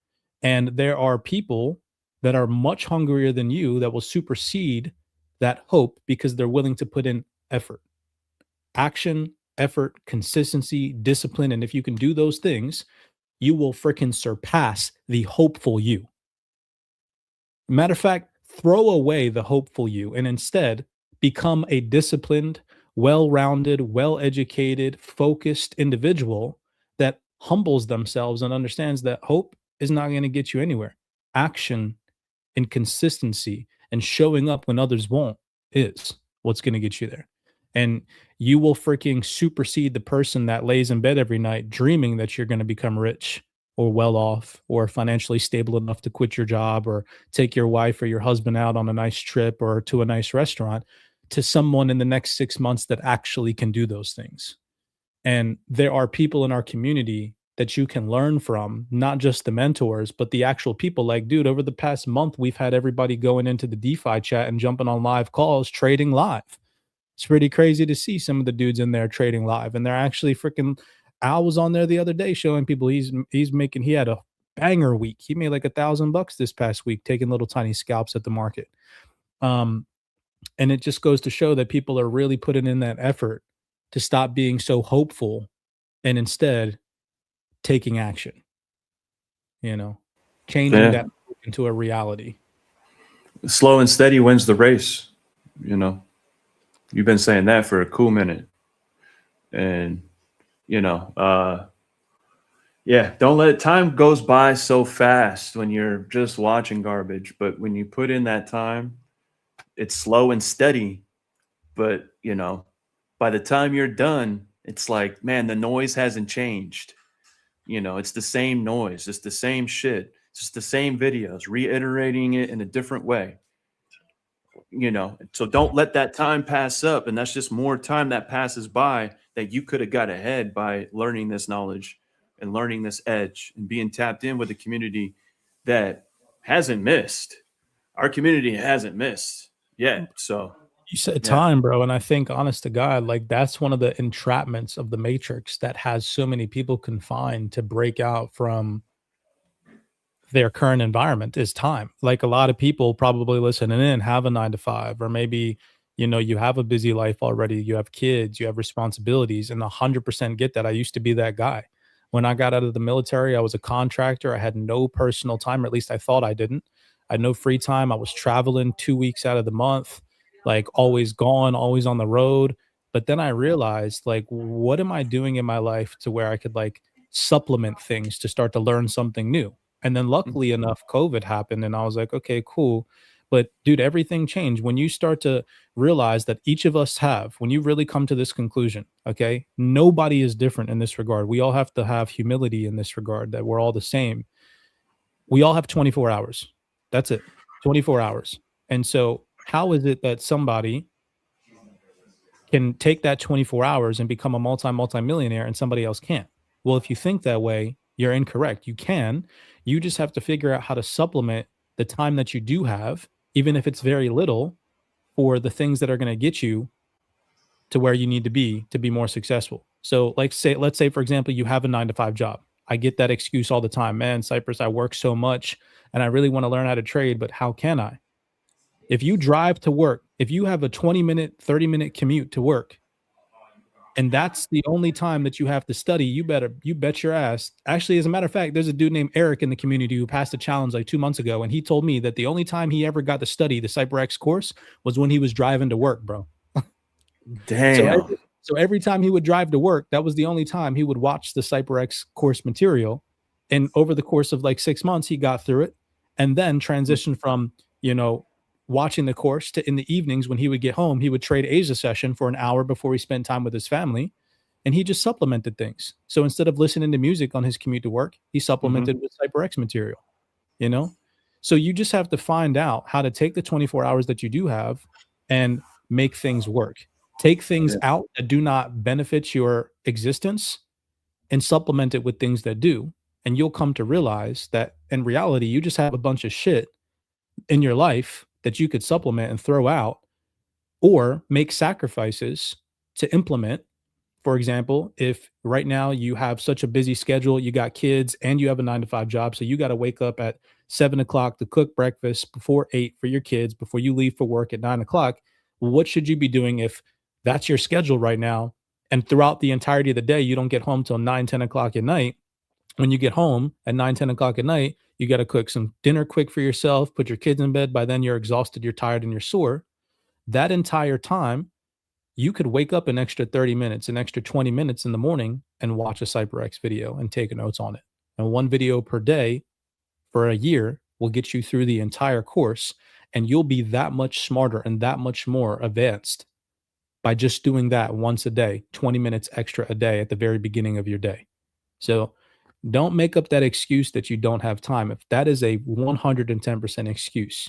[SPEAKER 4] And there are people that are much hungrier than you that will supersede that hope because they're willing to put in effort, action, effort, consistency, discipline. And if you can do those things, you will freaking surpass the hopeful you. Matter of fact, throw away the hopeful you and instead become a disciplined, well-rounded, well-educated, focused individual that humbles themselves and understands that hope is not going to get you anywhere. Action and consistency and showing up when others won't is what's going to get you there. And you will freaking supersede the person that lays in bed every night dreaming that you're going to become rich or well off or financially stable enough to quit your job or take your wife or your husband out on a nice trip or to a nice restaurant, to someone in the next 6 months that actually can do those things. And there are people in our community that you can learn from, not just the mentors, but the actual people. Like, dude, over the past month, we've had everybody going into the DeFi chat and jumping on live calls, trading live. It's pretty crazy to see some of the dudes in there trading live. And they're actually freaking, Al was on there the other day showing people he had a banger week. He made like $1,000 this past week, taking little tiny scalps at the market. And it just goes to show that people are really putting in that effort to stop being so hopeful and instead taking action, changing that into a reality.
[SPEAKER 5] Slow and steady wins the race. You've been saying that for a cool minute. And, don't let time goes by so fast when you're just watching garbage. But when you put in that time, it's slow and steady. But, by the time you're done, it's like, man, the noise hasn't changed. It's the same noise. It's the same shit. just the same videos, reiterating it in a different way. So don't let that time pass up. And that's just more time that passes by that you could have got ahead by learning this knowledge and learning this edge and being tapped in with a community that hasn't missed. Our community hasn't missed yet. So
[SPEAKER 4] you said time, bro. And I think, honest to God, like that's one of the entrapments of the matrix that has so many people confined to break out from their current environment is time. Like a lot of people probably listening in have a 9 to 5, or maybe, you have a busy life already. You have kids, you have responsibilities, and 100% get that. I used to be that guy. When I got out of the military, I was a contractor. I had no personal time, or at least I thought I didn't. I had no free time. I was traveling 2 weeks out of the month, like always gone, always on the road. But then I realized, like, what am I doing in my life to where I could like supplement things to start to learn something new? And then luckily enough, COVID happened and I was like, okay, cool. But dude, everything changed when you start to realize that each of us when you really come to this conclusion, okay, nobody is different in this regard. We all have to have humility in this regard, that we're all the same. We all have 24 hours. That's it. 24 hours. And so how is it that somebody can take that 24 hours and become a multi-millionaire and somebody else can't? Well, if you think that way, you're incorrect. You can. You just have to figure out how to supplement the time that you do have, even if it's very little, for the things that are going to get you to where you need to be more successful. So let's say, for example, you have a 9 to 5 job. I get that excuse all the time. Man, Cypress, I work so much and I really want to learn how to trade, but how can I? If you drive to work, if you have a 20-minute, 30-minute commute to work, and that's the only time that you have to study, you bet your ass. Actually, as a matter of fact, there's a dude named Eric in the community who passed a challenge like 2 months ago, and he told me that the only time he ever got to study the CyberX course was when he was driving to work, bro.
[SPEAKER 5] Damn.
[SPEAKER 4] So every time he would drive to work, that was the only time he would watch the CyberX course material. And over the course of like 6 months, he got through it and then transitioned from, watching the course to in the evenings when he would get home, he would trade Asia session for an hour before he spent time with his family. And he just supplemented things. So instead of listening to music on his commute to work, he supplemented with CyberX material, So you just have to find out how to take the 24 hours that you do have and make things work. Take things out that do not benefit your existence and supplement it with things that do. And you'll come to realize that in reality, you just have a bunch of shit in your life that you could supplement and throw out or make sacrifices to implement. For example, if right now you have such a busy schedule, you got kids and you have a 9 to 5 job, so you got to wake up at 7 o'clock to cook breakfast before 8 for your kids, before you leave for work at 9 o'clock. Well, what should you be doing if that's your schedule right now? And throughout the entirety of the day, you don't get home till 9, 10 o'clock at night. When you get home at 9, 10 o'clock at night, you got to cook some dinner quick for yourself, put your kids in bed. By then you're exhausted, you're tired, and you're sore. That entire time, you could wake up an extra 30 minutes, an extra 20 minutes in the morning and watch a CyberX video and take notes on it. And one video per day for a year will get you through the entire course. And you'll be that much smarter and that much more advanced by just doing that once a day, 20 minutes extra a day at the very beginning of your day. So don't make up that excuse that you don't have time. If that is a 110% excuse,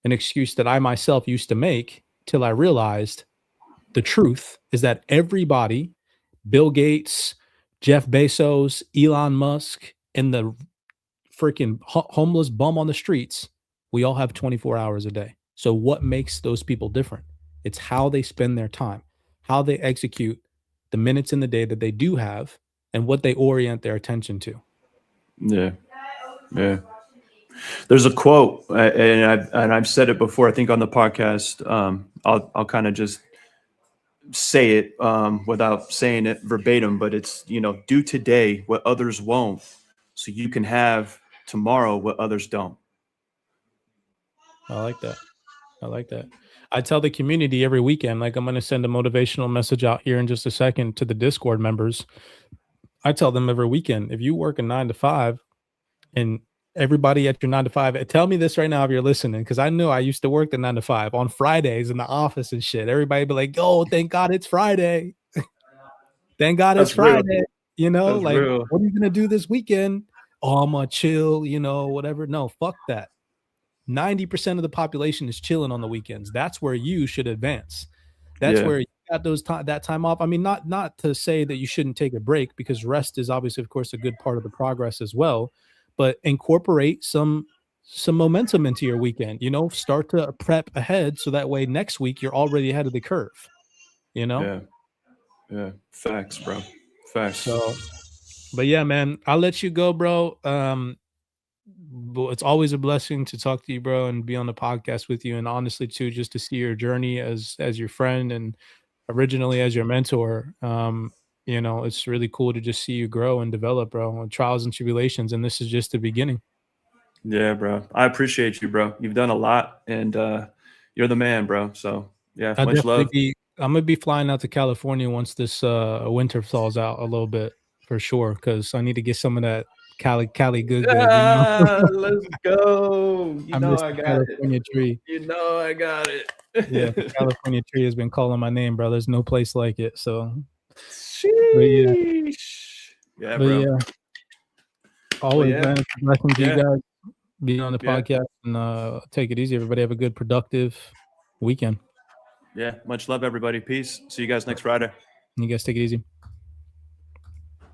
[SPEAKER 4] an excuse that I myself used to make till I realized the truth is that everybody, Bill Gates, Jeff Bezos, Elon Musk, and the freaking homeless bum on the streets, we all have 24 hours a day. So what makes those people different? It's how they spend their time, how they execute the minutes in the day that they do have, and what they orient their attention to.
[SPEAKER 5] Yeah. There's a quote, and I've said it before, I think on the podcast. I'll kind of just say it without saying it verbatim, but it's, do today what others won't, so you can have tomorrow what others don't.
[SPEAKER 4] I like that. I tell the community every weekend, like I'm going to send a motivational message out here in just a second to the Discord members. I tell them every weekend, if you work a 9 to 5 and everybody at your 9 to 5, tell me this right now if you're listening, because I know I used to work the 9 to 5 on Fridays in the office and shit. Everybody be like, oh, thank God it's Friday. Thank God it's Friday.
[SPEAKER 5] That's
[SPEAKER 4] Like,
[SPEAKER 5] real.
[SPEAKER 4] What are you going to do this weekend? oh, I'm gonna chill, you know, whatever. No, fuck that. 90% of the population is chilling on the weekends. That's where you should advance. That's
[SPEAKER 5] Yeah.
[SPEAKER 4] where you got that time off. I mean, not to say that you shouldn't take a break, because rest is obviously, of course, a good part of the progress as well. But incorporate some momentum into your weekend. You know, start to prep ahead so that way next week you're already ahead of the curve. You know.
[SPEAKER 5] Yeah. Yeah. Facts, bro. Facts.
[SPEAKER 4] So, but yeah, man, I'll let you go, bro. But it's always a blessing to talk to you, bro, and be on the podcast with you. And honestly, too, just to see your journey as your friend and originally as your mentor. You know, it's really cool to just see you grow and develop, bro. Trials and tribulations, and this is just the beginning.
[SPEAKER 5] Yeah, bro. I appreciate you, bro. You've done a lot, and you're the man, bro. So yeah, much love.
[SPEAKER 4] I'm gonna be flying out to California once this winter thaws out a little bit for sure, because I need to get some of that Cali good, you know?
[SPEAKER 5] Let's go. You
[SPEAKER 4] I
[SPEAKER 5] know
[SPEAKER 4] miss
[SPEAKER 5] I
[SPEAKER 4] the
[SPEAKER 5] got
[SPEAKER 4] California
[SPEAKER 5] it.
[SPEAKER 4] tree.
[SPEAKER 5] You know I got it.
[SPEAKER 4] Yeah, the California tree has been calling my name, bro. There's no place like it. So,
[SPEAKER 5] Sheesh. Yeah,
[SPEAKER 4] but
[SPEAKER 5] bro.
[SPEAKER 4] yeah, always,
[SPEAKER 5] yeah.
[SPEAKER 4] man. It's a blessing to you
[SPEAKER 5] Yeah.
[SPEAKER 4] guys being on the
[SPEAKER 5] Yeah.
[SPEAKER 4] podcast, and take it easy. Everybody have a good, productive weekend.
[SPEAKER 5] Yeah. Much love, everybody. Peace. See you guys next Friday.
[SPEAKER 4] You guys take it easy.